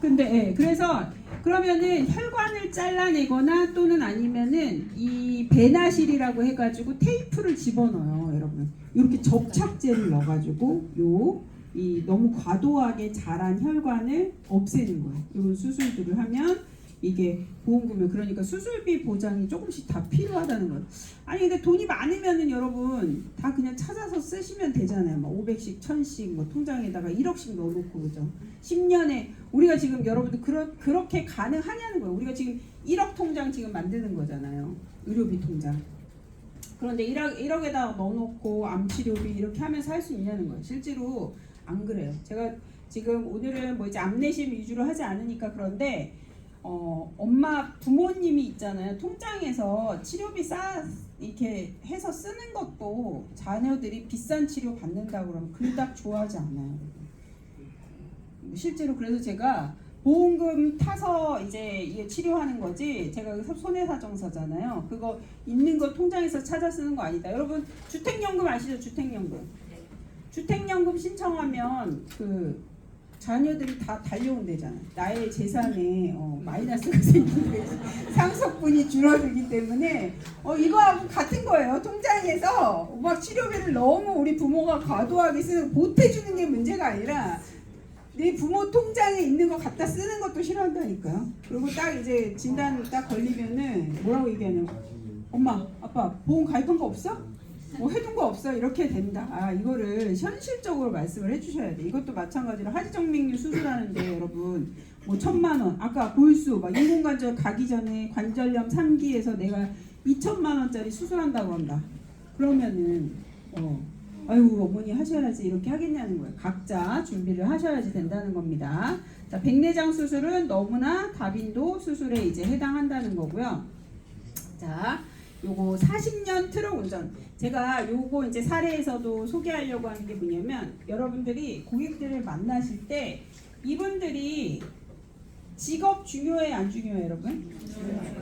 근데 그래서 그러면은 혈관을 잘라내거나 또는 아니면은 이 배나실이라고 해가지고 테이프를 집어넣어요, 여러분. 이렇게 접착제를 넣어가지고 이 너무 과도하게 자란 혈관을 없애는 거예요. 이런 수술들을 하면 이게 보험금을 그러니까 수술비 보장이 조금씩 다 필요하다는 거예요. 아니 근데 돈이 많으면은 여러분 다 그냥 찾아서 쓰시면 되잖아요. 막 500씩, 1000씩 뭐 통장에다가 1억씩 넣어놓고 그죠. 10년에 우리가 지금 여러분들 그렇게 가능하냐는 거예요. 우리가 지금 1억 통장 지금 만드는 거잖아요. 의료비 통장. 그런데 1억에다 넣어놓고 암치료비 이렇게 하면서 할 수 있냐는 거예요. 실제로 안 그래요. 제가 지금 오늘은 뭐 이제 암내심 위주로 하지 않으니까 그런데 엄마 부모님이 있잖아요. 통장에서 치료비 이렇게 해서 쓰는 것도 자녀들이 비싼 치료 받는다고 그러면 그닥 좋아하지 않아요. 실제로 그래서 제가 보험금 타서 이제 이게 치료하는 거지 제가 손해사정사잖아요. 그거 있는 거 통장에서 찾아 쓰는 거 아니다. 여러분 주택연금 아시죠? 주택연금. 주택연금 신청하면 그 자녀들이 다 달려온대잖아요. 나의 재산에 마이너스가 생기고 상속분이 줄어들기 때문에 이거하고 같은 거예요. 통장에서 막 치료비를 너무 우리 부모가 과도하게 쓰는 보태주는 게 문제가 아니라 내 부모 통장에 있는 거 갖다 쓰는 것도 싫어한다니까요. 그리고 딱 이제 진단 딱 걸리면은 뭐라고 얘기하냐고. 엄마, 아빠 보험 가입한 거 없어? 뭐 해둔 거 없어? 이렇게 된다. 아 이거를 현실적으로 말씀을 해주셔야 돼. 이것도 마찬가지로 하지정맥류 수술하는데 여러분 뭐 1,000만 원. 아까 골수 막 인공관절 가기 전에 관절염 3기에서 내가 2,000만 원짜리 수술한다고 한다. 그러면은 아유 어머니 하셔야지 이렇게 하겠냐는 거예요. 각자 준비를 하셔야지 된다는 겁니다. 자, 백내장 수술은 너무나 다빈도 수술에 이제 해당한다는 거고요. 자, 요거 40년 트럭 운전. 제가 요거 이제 사례에서도 소개하려고 하는 게 뭐냐면 여러분들이 고객들을 만나실 때 이분들이 직업 중요해 안 중요해 여러분?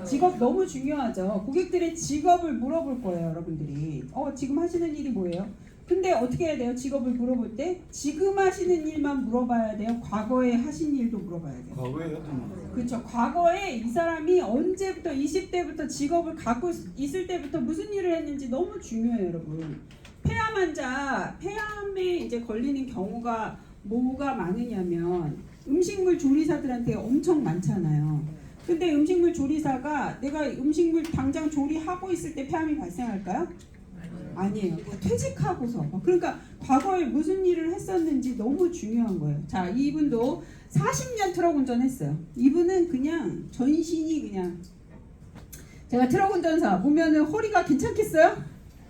직업 너무 중요하죠. 고객들의 직업을 물어볼 거예요 여러분들이. 지금 하시는 일이 뭐예요? 근데 어떻게 해야 돼요? 직업을 물어볼 때 지금 하시는 일만 물어봐야 돼요? 과거에 하신 일도 물어봐야 돼요? 과거에 했던 그렇죠. 과거에 이 사람이 언제부터 20대부터 직업을 갖고 있을 때부터 무슨 일을 했는지 너무 중요해요 여러분. 폐암 환자, 폐암에 이제 걸리는 경우가 뭐가 많으냐면 음식물 조리사들한테 엄청 많잖아요. 근데 음식물 조리사가 내가 음식물 당장 조리하고 있을 때 폐암이 발생할까요? 아니에요. 다 퇴직하고서. 그러니까 과거에 무슨 일을 했었는지 너무 중요한 거예요. 자, 이분도 40년 트럭 운전했어요. 이분은 그냥 전신이 그냥 제가 트럭 운전사 보면은 허리가 괜찮겠어요?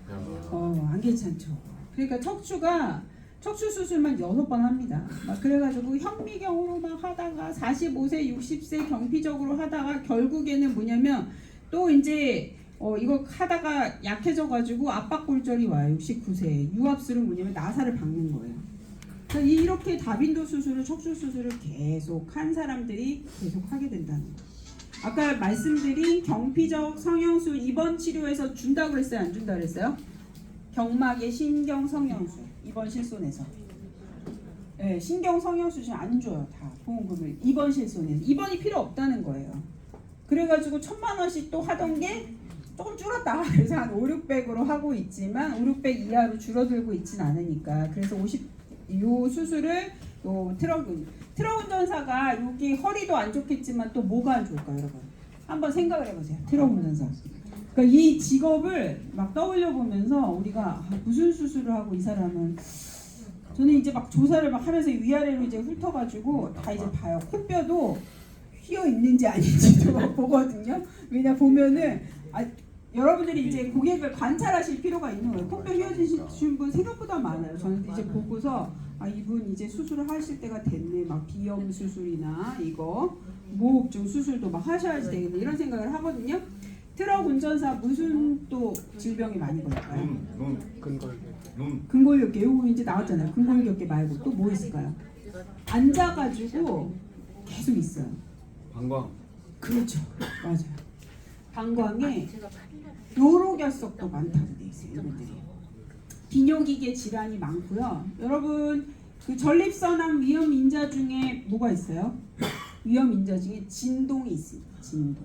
안 괜찮죠. 그러니까 척추 수술만 6번 합니다. 막 그래가지고 현미경으로 막 하다가 45세, 60세 경피적으로 하다가 결국에는 뭐냐면 또 이제 이거 하다가 약해져가지고 압박골절이 와요. 69세에. 유압술은 뭐냐면 나사를 박는 거예요. 그러니까 이렇게 다빈도 수술을 척추 수술을 계속 한 사람들이 계속 하게 된다는 거예요. 아까 말씀드린 경피적 성형술 입원 치료에서 준다고 그랬어요? 안 준다고 그랬어요? 경막의 신경 성형술 입원 실손에서. 네, 신경 성형수술 안 줘요. 다 보험금을 입원 실손에서. 입원이 필요 없다는 거예요. 그래가지고 1,000만 원씩 또 하던 게 조금 줄었다. 그래서 한 5,600으로 하고 있지만 5,600 이하로 줄어들고 있진 않으니까. 그래서 요 수술을 요 트럭 운전사가 여기 허리도 안 좋겠지만 또 뭐가 안 좋을까요, 여러분? 한번 생각을 해보세요. 트럭 운전사. 그러니까 이 직업을 막 떠올려 보면서 우리가 무슨 수술을 하고 이 사람은 저는 이제 막 조사를 막 하면서 위아래로 이제 훑어가지고 다 이제 봐요. 코뼈도 휘어 있는지 아닌지도 막 보거든요. 왜냐 보면은 여러분들이 이제 고객을 관찰하실 필요가 있는 거예요. 코뼈 휘어지신 분 생각보다 많아요. 저는 이제 보고서 이분 이제 수술을 하실 때가 됐네. 막 비염 수술이나 이거 모흡증 수술도 막 하셔야지 되겠네. 이런 생각을 하거든요. 트럭 운전사 무슨 또 질병이 많이 걸릴까요? 근골격계. 이거 이제 나왔잖아요. 근골격계 말고 또 뭐 있을까요? 앉아가지고 계속 있어요. 방광. 그렇죠. 맞아요. 방광에 요로결석도 많다고 돼 있어요. 이분들이. 비뇨기계 질환이 많고요. 여러분 그 전립선암 위험 인자 중에 뭐가 있어요? 위험 인자 중에 진동이 있습니다. 진동.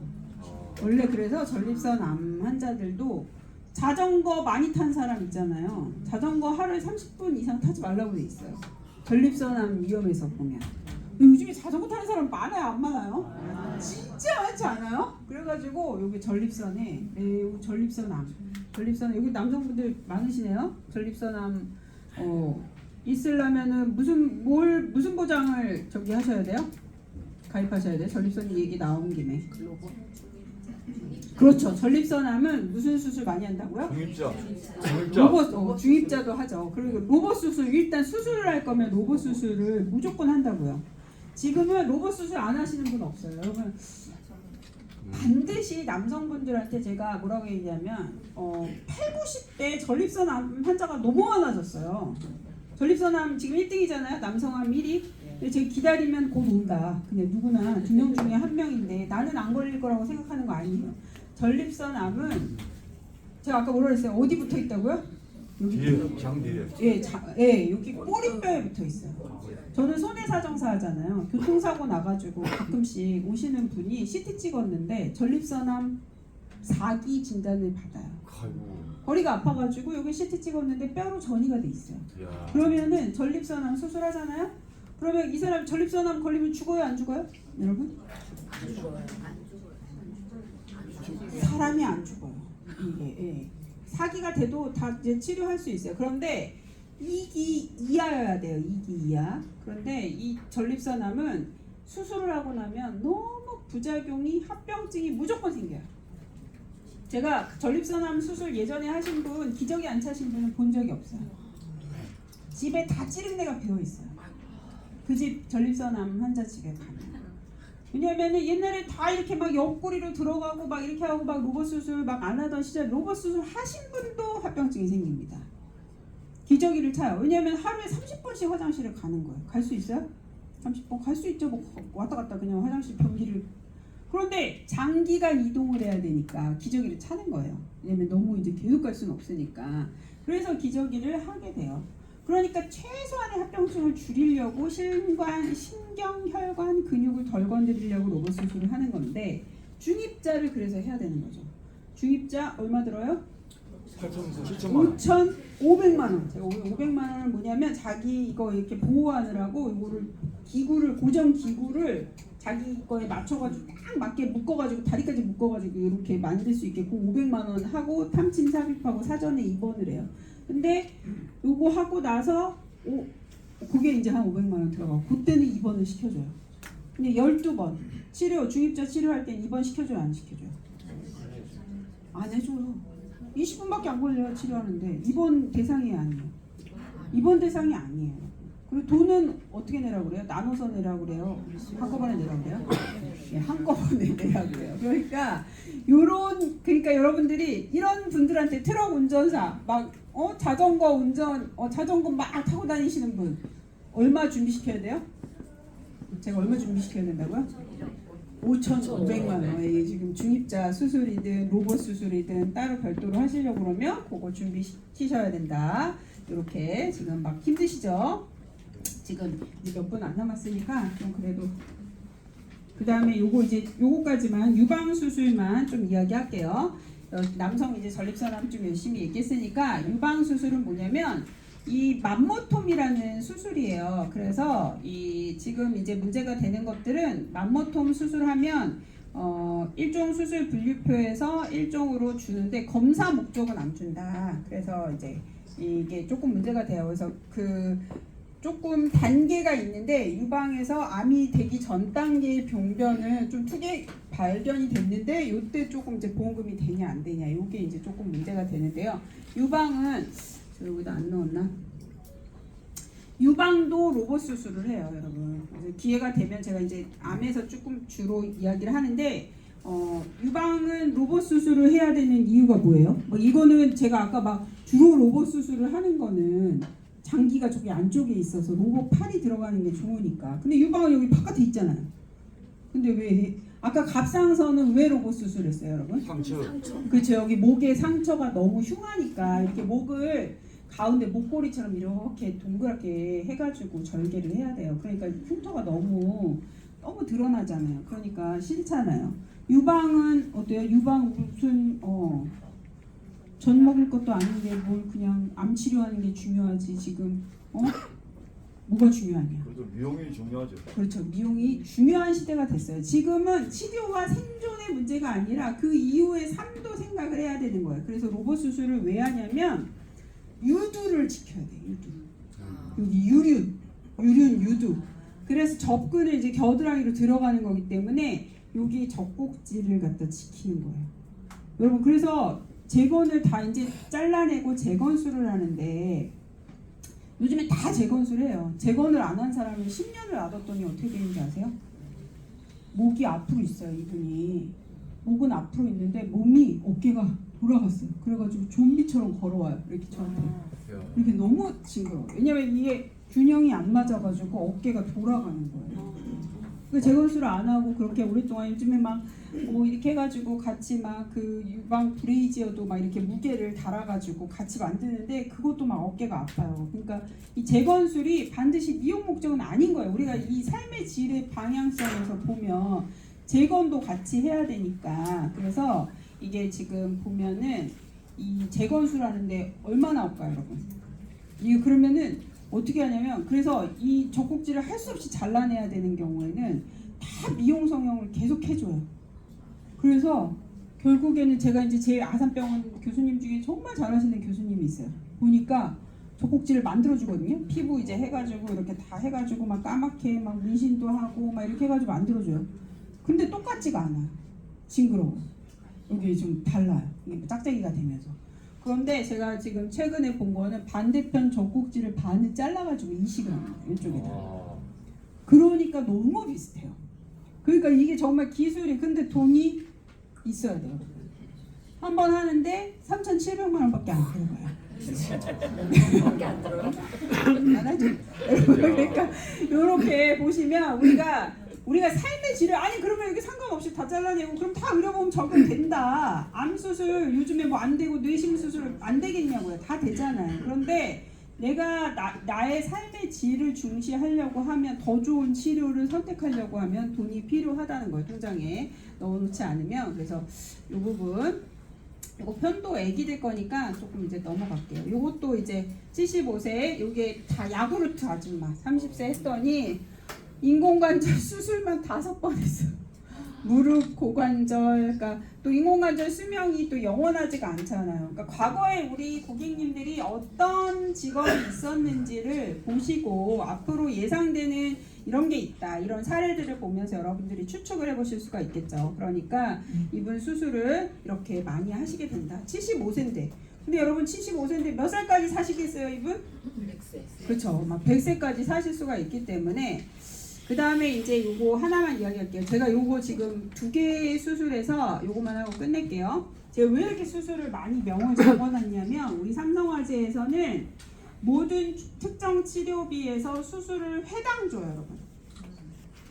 원래 그래서 전립선암 환자들도 자전거 많이 탄 사람 있잖아요. 자전거 하루에 30분 이상 타지 말라고 돼 있어요. 전립선암 위험에서 보면. 요즘에 자전거 타는 사람 많아요? 안 많아요? 진짜 많지 않아요? 그래가지고 여기 전립선에 매우 전립선암 여기 남성분들 많으시네요. 전립선암 있으려면은 무슨 보장을 저기 하셔야 돼요? 가입하셔야 돼요. 전립선 얘기 나온 김에. 그렇죠. 전립선암은 무슨 수술 많이 한다고요? 중입자. 로봇 중입자도 하죠. 그리고 로봇 수술 일단 수술을 할 거면 로봇 수술을 무조건 한다고요. 지금은 로봇 수술 안 하시는 분 없어요. 여러분 반드시 남성분들한테 제가 뭐라고 얘기하면 8, 90대 전립선암 환자가 너무 많아졌어요. 전립선암 지금 1등이잖아요. 남성암 1위. 근데 제가 기다리면 곧 온다. 그냥 누구나 2명 중에 1명인데 나는 안 걸릴 거라고 생각하는 거 아니에요. 전립선암은 제가 아까 뭐라 그랬어요? 어디 붙어 있다고요? 여기 뒤에 장 뒤에. 예, 여기 꼬리뼈에 붙어 있어요. 저는 손해사정사 하잖아요. 교통사고 나가지고 가끔씩 오시는 분이 CT 찍었는데 전립선암 4기 진단을 받아요. 아이고. 허리가 아파가지고 여기 CT 찍었는데 뼈로 전이가 돼 있어요. 야. 그러면은 전립선암 수술하잖아요. 그러면 이 사람 전립선암 걸리면 죽어요, 안 죽어요? 여러분? 사람이 안 죽어요. 이게 예. 4기가 돼도 다 이제 치료할 수 있어요. 그런데 2기 이하여야 돼요. 2기 이하. 그런데 이 전립선암은 수술을 하고 나면 너무 부작용이 합병증이 무조건 생겨요. 제가 전립선암 수술 예전에 하신 분, 기저귀 안 차신 분은 본 적이 없어요. 집에 다 찌릉내가 비어 있어요. 그 집 전립선암 환자 집에 가면. 왜냐면은 옛날에 다 이렇게 막 옆구리로 들어가고 막 이렇게 하고 막 로봇 수술 막 안 하던 시절 로봇 수술 하신 분도 합병증이 생깁니다. 기저귀를 차요. 왜냐면 하루에 30번씩 화장실을 가는 거예요. 갈 수 있어요? 30번 갈 수 있죠. 뭐 왔다 갔다 그냥 화장실 변기를. 그런데 장기가 이동을 해야 되니까 기저귀를 차는 거예요. 왜냐면 너무 이제 계속 갈 수는 없으니까. 그래서 기저귀를 하게 돼요. 그러니까 최소한의 합병증을 줄이려고 신경, 혈관, 근육을 덜 건드리려고 로봇 수술을 하는 건데 중입자를 그래서 해야 되는 거죠. 중입자 얼마 들어요? 7천만 원. 5,500만 원. 제가 500만 원은 뭐냐면 자기 이거 이렇게 보호하느라고 이거를 기구를 고정 기구를 자기 거에 맞춰가지고 딱 맞게 묶어가지고 다리까지 묶어가지고 이렇게 만들 수 있게 그 500만 원 하고 탐침 삽입하고 사전에 입원을 해요. 근데 요거 하고 나서 그게 이제 한 500만 원 들어가고 그때는 입원을 시켜줘요. 근데 12번 치료 중입자 치료할 땐 입원 시켜줘요, 안 시켜줘요? 안 해줘요. 20분밖에 안 걸려요, 치료하는데. 입원 대상이 아니에요. 입원 대상이 아니에요. 그리고 돈은 어떻게 내라고 그래요? 나눠서 내라고 그래요? 한꺼번에 내라고 그래요? 네, 한꺼번에 내라고 그래요. 그러니까 그러니까 여러분들이 이런 분들한테 트럭 운전사 막 자전거 운전 자전거 막 타고 다니시는 분 얼마 준비시켜야 돼요? 제가 얼마 준비시켜야 된다고요? 5,500만 원. 지금 중입자 수술이든 로봇 수술이든 따로 별도로 하시려고 그러면 그거 준비시키셔야 된다. 이렇게 지금 막 힘드시죠? 지금 이제 몇 분 안 남았으니까 좀 그래도 그 다음에 요거까지만 유방 수술만 좀 이야기할게요. 남성 이제 전립선암 좀 열심히 얘기했으니까 유방 수술은 뭐냐면 이 맘모톰이라는 수술이에요. 그래서 이 지금 이제 문제가 되는 것들은 맘모톰 수술하면 일종 수술 분류표에서 일종으로 주는데 검사 목적은 안 준다. 그래서 이제 이게 조금 문제가 돼요. 그래서 조금 단계가 있는데 유방에서 암이 되기 전 단계의 병변은 좀 크게 발견이 됐는데 이때 조금 이제 보험금이 되냐 안 되냐 이게 이제 조금 문제가 되는데요. 유방은 여기다 안 넣었나? 유방도 로봇 수술을 해요, 여러분. 그래서 기회가 되면 제가 이제 암에서 조금 주로 이야기를 하는데 유방은 로봇 수술을 해야 되는 이유가 뭐예요? 이거는 제가 아까 막 주로 로봇 수술을 하는 거는 장기가 저기 안쪽에 있어서 로봇 팔이 들어가는 게 좋으니까. 근데 유방은 여기 바깥에 있잖아요. 근데 왜 아까 갑상선은 왜 로봇 수술했어요, 여러분? 상처. 그렇죠. 여기 목에 상처가 너무 흉하니까 이렇게 목을 가운데 목걸이처럼 이렇게 동그랗게 해가지고 절개를 해야 돼요. 그러니까 흉터가 너무 드러나잖아요. 그러니까 싫잖아요. 유방은 어때요? 유방 무슨 전 먹을 것도 아닌데 뭘 그냥 암 치료하는 게 중요하지 지금 뭐가 중요하냐? 그래도 미용이 중요하죠. 그렇죠. 미용이 중요한 시대가 됐어요. 지금은 치료와 생존의 문제가 아니라 그 이후의 삶도 생각을 해야 되는 거예요. 그래서 로봇 수술을 왜 하냐면 유두를 지켜야 돼요. 유두. 여기 유륜, 유두. 그래서 접근을 이제 겨드랑이로 들어가는 거기 때문에 여기 젖꼭지를 갖다 지키는 거예요. 여러분 그래서 재건을 다 이제 잘라내고 재건술을 하는데 요즘에 다 재건술 해요. 재건을 안 한 사람은 10년을 놔뒀더니 어떻게 되는지 아세요? 목이 앞으로 있어요, 이분이. 목은 앞으로 있는데 몸이 어깨가 돌아갔어요. 그래가지고 좀비처럼 걸어와요. 이렇게 저한테. 이렇게 너무 징그러워요. 왜냐면 이게 균형이 안 맞아가지고 어깨가 돌아가는 거예요. 그 재건수를 안 하고 그렇게 오랫동안 요즘에 막 뭐 이렇게 해가지고 같이 막 그 유방 브레이지어도 막 이렇게 무게를 달아가지고 같이 만드는데 그것도 막 어깨가 아파요. 그러니까 이 재건술이 반드시 미용 목적은 아닌 거예요. 우리가 이 삶의 질의 방향성에서 보면 재건도 같이 해야 되니까. 그래서 이게 지금 보면은 이 재건술 하는데 얼마나 아파요, 여러분? 이게 그러면은 어떻게 하냐면, 그래서 이 젖꼭지를 할 수 없이 잘라내야 되는 경우에는 다 미용 성형을 계속 해줘요. 그래서 결국에는 제가 이제 제 아산병원 교수님 중에 정말 잘하시는 교수님이 있어요. 보니까 젖꼭지를 만들어주거든요. 피부 이제 해가지고 이렇게 다 해가지고 막 까맣게 막 문신도 하고 막 이렇게 해가지고 만들어줘요. 근데 똑같지가 않아요. 징그러워. 여기 좀 달라요. 이게 짝짝이가 되면서. 그런데 제가 지금 최근에 본 거는 반대편 젖꼭지를 반을 잘라가지고 이식을 합니다. 이쪽에다. 그러니까 너무 비슷해요. 그러니까 이게 정말 기술이, 근데 돈이 있어야 돼요. 한 번 하는데 3,700만 원밖에 안 들어가요. 밖에 안 들어요? 안 하죠. 그러니까 이렇게 보시면 우리가 삶의 질을, 아니 그러면 이게 상관없이 다 잘라내고 그럼 다 의료보험 적용된다. 암 수술 요즘에 뭐 안 되고 뇌심 수술 안 되겠냐고요. 다 되잖아요. 그런데 내가 나의 삶의 질을 중시하려고 하면, 더 좋은 치료를 선택하려고 하면 돈이 필요하다는 거예요. 통장에 넣어놓지 않으면. 그래서 이 부분, 이거 편도 애기들 거니까 조금 이제 넘어갈게요. 요것도 이제 75세, 요게 다 야구르트 아줌마 30세 했더니 인공관절 수술만 5번 했어요. 무릎, 고관절, 그러니까 또 인공관절 수명이 또 영원하지가 않잖아요. 그러니까 과거에 우리 고객님들이 어떤 직업이 있었는지를 보시고 앞으로 예상되는 이런 게 있다, 이런 사례들을 보면서 여러분들이 추측을 해보실 수가 있겠죠. 그러니까 이분 수술을 이렇게 많이 하시게 된다. 75세인데. 근데 여러분 75세인데 몇 살까지 사시겠어요, 이분? 100세. 그렇죠. 막 100세까지 사실 수가 있기 때문에. 그 다음에 이제 요거 하나만 이야기할게요. 제가 요거 지금 2개 수술해서 요거만 하고 끝낼게요. 제가 왜 이렇게 수술을 많이 명을 적어놨냐면, 우리 삼성화재에서는 모든 특정 치료비에서 수술을 회당 줘요, 여러분.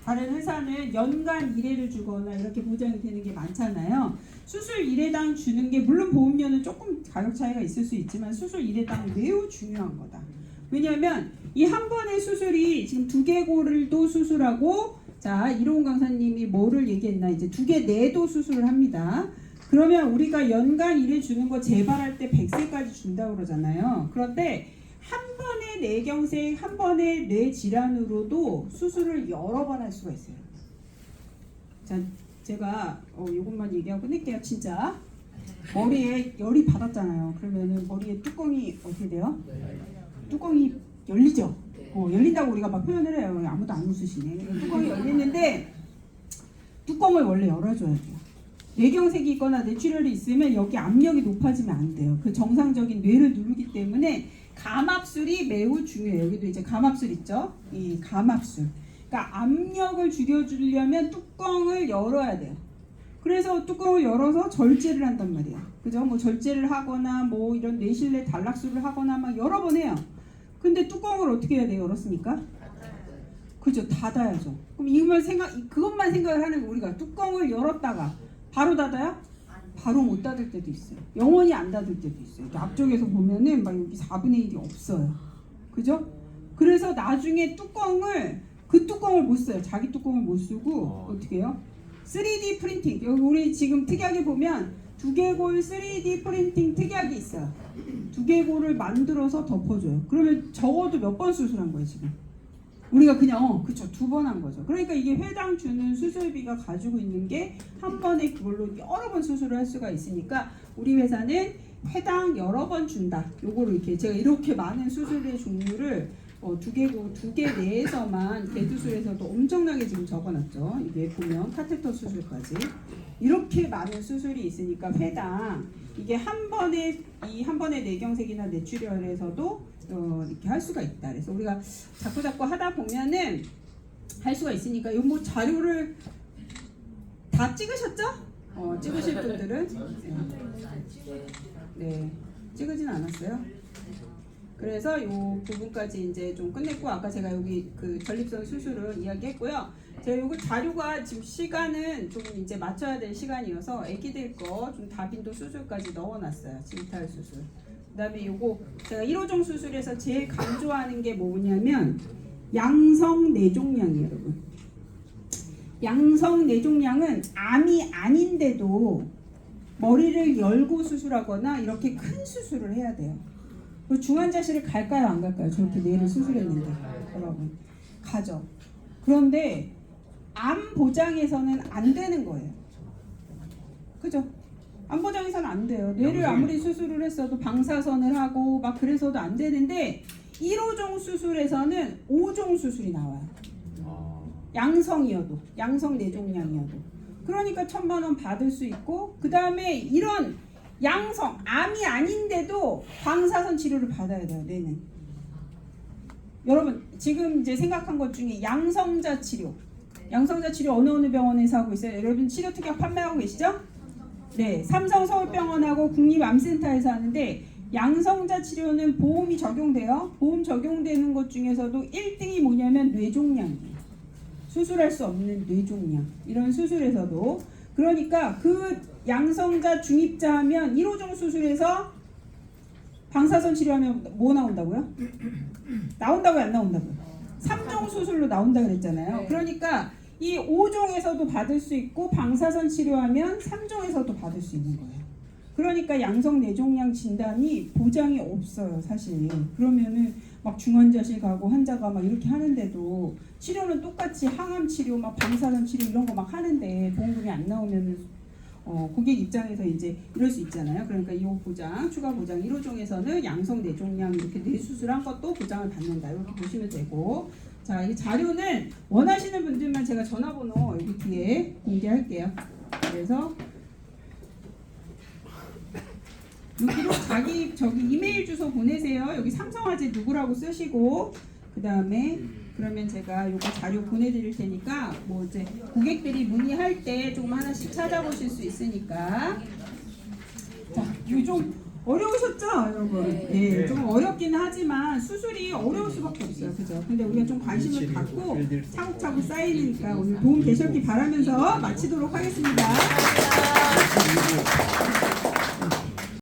다른 회사는 연간 1회를 주거나 이렇게 보장이 되는 게 많잖아요. 수술 1회당 주는 게, 물론 보험료는 조금 가격 차이가 있을 수 있지만 수술 1회당 매우 중요한 거다. 왜냐하면 이 한 번의 수술이 지금 두개골을도 수술하고, 자 이로운 강사님이 뭐를 얘기했나, 이제 두개내도 수술을 합니다. 그러면 우리가 연간 1회 주는 거 재발할 때 100세까지 준다고 그러잖아요. 그런데 한 번의 뇌경색, 한 번의 뇌 질환으로도 수술을 여러 번 할 수가 있어요. 자, 제가 이것만 얘기하고 끝낼게요. 진짜 머리에 열이 받았잖아요. 그러면은 머리에 뚜껑이 어떻게 돼요? 뚜껑이 열리죠. 열린다고 우리가 막 표현을 해요. 아무도 안 웃으시네. 뚜껑이 열리는데 뚜껑을 원래 열어줘야 돼요. 뇌경색이 있거나 뇌출혈이 있으면 여기 압력이 높아지면 안 돼요. 그 정상적인 뇌를 누르기 때문에 감압술이 매우 중요해요. 여기도 이제 감압술 있죠. 이 감압술. 그러니까 압력을 줄여주려면 뚜껑을 열어야 돼요. 그래서 뚜껑을 열어서 절제를 한단 말이에요. 그죠? 뭐 절제를 하거나 뭐 이런 뇌실내 단락술을 하거나 막 여러 번 해요. 근데 뚜껑을 어떻게 해야 돼요? 열었으니까? 그죠? 닫아야죠. 그럼 그것만 생각을 하는 거. 우리가 뚜껑을 열었다가 바로 닫아요? 바로 못 닫을 때도 있어요. 영원히 안 닫을 때도 있어요. 앞쪽에서 보면은 막 여기 4분의 1이 없어요. 그죠? 그래서 나중에 그 뚜껑을 못 써요. 자기 뚜껑을 못 쓰고 어떻게 해요? 3D 프린팅. 여기 우리 지금 특약에 보면 두개골 3D 프린팅 특약이 있어요. 두개골을 만들어서 덮어줘요. 그러면 적어도 몇 번 수술한 거예요, 지금? 우리가 그냥 그쵸, 2번 한 거죠. 그러니까 이게 회당 주는 수술비가 가지고 있는 게 한 번에 그걸로 여러 번 수술을 할 수가 있으니까 우리 회사는 회당 여러 번 준다. 요거를 이렇게 제가 이렇게 많은 수술의 종류를 두 개 내에서만 대두술에서도 엄청나게 지금 적어놨죠. 이게 보면 카테터 수술까지 이렇게 많은 수술이 있으니까 회당 이게 한 번의 뇌경색이나 뇌출혈에서도 이렇게 할 수가 있다. 그래서 우리가 자꾸 하다 보면은 할 수가 있으니까 요 뭐 자료를 다 찍으셨죠? 찍으실 분들은 네 찍으진 않았어요. 그래서 이 부분까지 이제 좀 끝냈고 아까 제가 여기 그 전립선 수술을 이야기했고요. 제가 요거 자료가 지금 시간은 좀 이제 맞춰야 될 시간이어서 애기들 거 좀 다빈도 수술까지 넣어놨어요. 진탈 수술. 그다음에 요거 제가 1호종 수술에서 제일 강조하는 게 뭐냐면 양성 뇌종양이에요, 여러분. 양성 뇌종양은 암이 아닌데도 머리를 열고 수술하거나 이렇게 큰 수술을 해야 돼요. 그 중환자실을 갈까요, 안 갈까요? 저렇게 뇌를 수술했는데, 여러분 가죠. 그런데 암 보장에서는 안 되는 거예요. 그죠? 암 보장에서는 안 돼요. 뇌를 아무리 수술을 했어도 방사선을 하고 막 그래서도 안 되는데 1호종 수술에서는 5종 수술이 나와요. 양성이어도, 양성 뇌종양이어도. 그러니까 1,000만 원 받을 수 있고, 그 다음에 이런 양성, 암이 아닌데도 방사선 치료를 받아야 돼요, 뇌는. 여러분, 지금 이제 생각한 것 중에 양성자 치료. 양성자 치료 어느 병원에서 하고 있어요? 여러분 치료 특약 판매하고 계시죠? 네, 삼성 서울병원하고 국립암센터에서 하는데 양성자 치료는 보험이 적용돼요. 보험 적용되는 것 중에서도 1등이 뭐냐면 뇌종양이에요. 수술할 수 없는 뇌종양. 이런 수술에서도 그러니까 그 양성자 중입자 하면 1호종 수술에서 방사선 치료하면 뭐 나온다고요? 나온다고요, 안 나온다고요? 3종 수술로 나온다 그랬잖아요. 그러니까 이 5종에서도 받을 수 있고 방사선 치료하면 3종에서도 받을 수 있는 거예요. 그러니까 양성 뇌종양 진단이 보장이 없어요, 사실. 그러면은 막 중환자실 가고 환자가 막 이렇게 하는데도 치료는 똑같이 항암 치료, 막 방사선 치료 이런 거 막 하는데 보험금이 안 나오면은 고객 입장에서 이제 이럴 수 있잖아요. 그러니까 이 보장, 추가 보장 1호종에서는 양성 뇌종양 이렇게 뇌수술한 것도 보장을 받는다. 이렇게 보시면 되고, 자, 이 자료는 원하시는 분들만 제가 전화번호 여기 뒤에 공개할게요. 그래서 여기로 자기 이메일 주소 보내세요. 여기 삼성화재 누구라고 쓰시고, 그 다음에 그러면 제가 요거 자료 보내드릴 테니까 뭐 이제 고객들이 문의할 때 조금 하나씩 찾아보실 수 있으니까. 자, 이거 좀 어려우셨죠, 여러분? 네, 좀 어렵긴 하지만 수술이 어려울 수밖에 없어요, 그죠? 근데 우리가 좀 관심을 갖고 차곡차곡 쌓이니까 오늘 도움 되셨기 바라면서 마치도록 하겠습니다.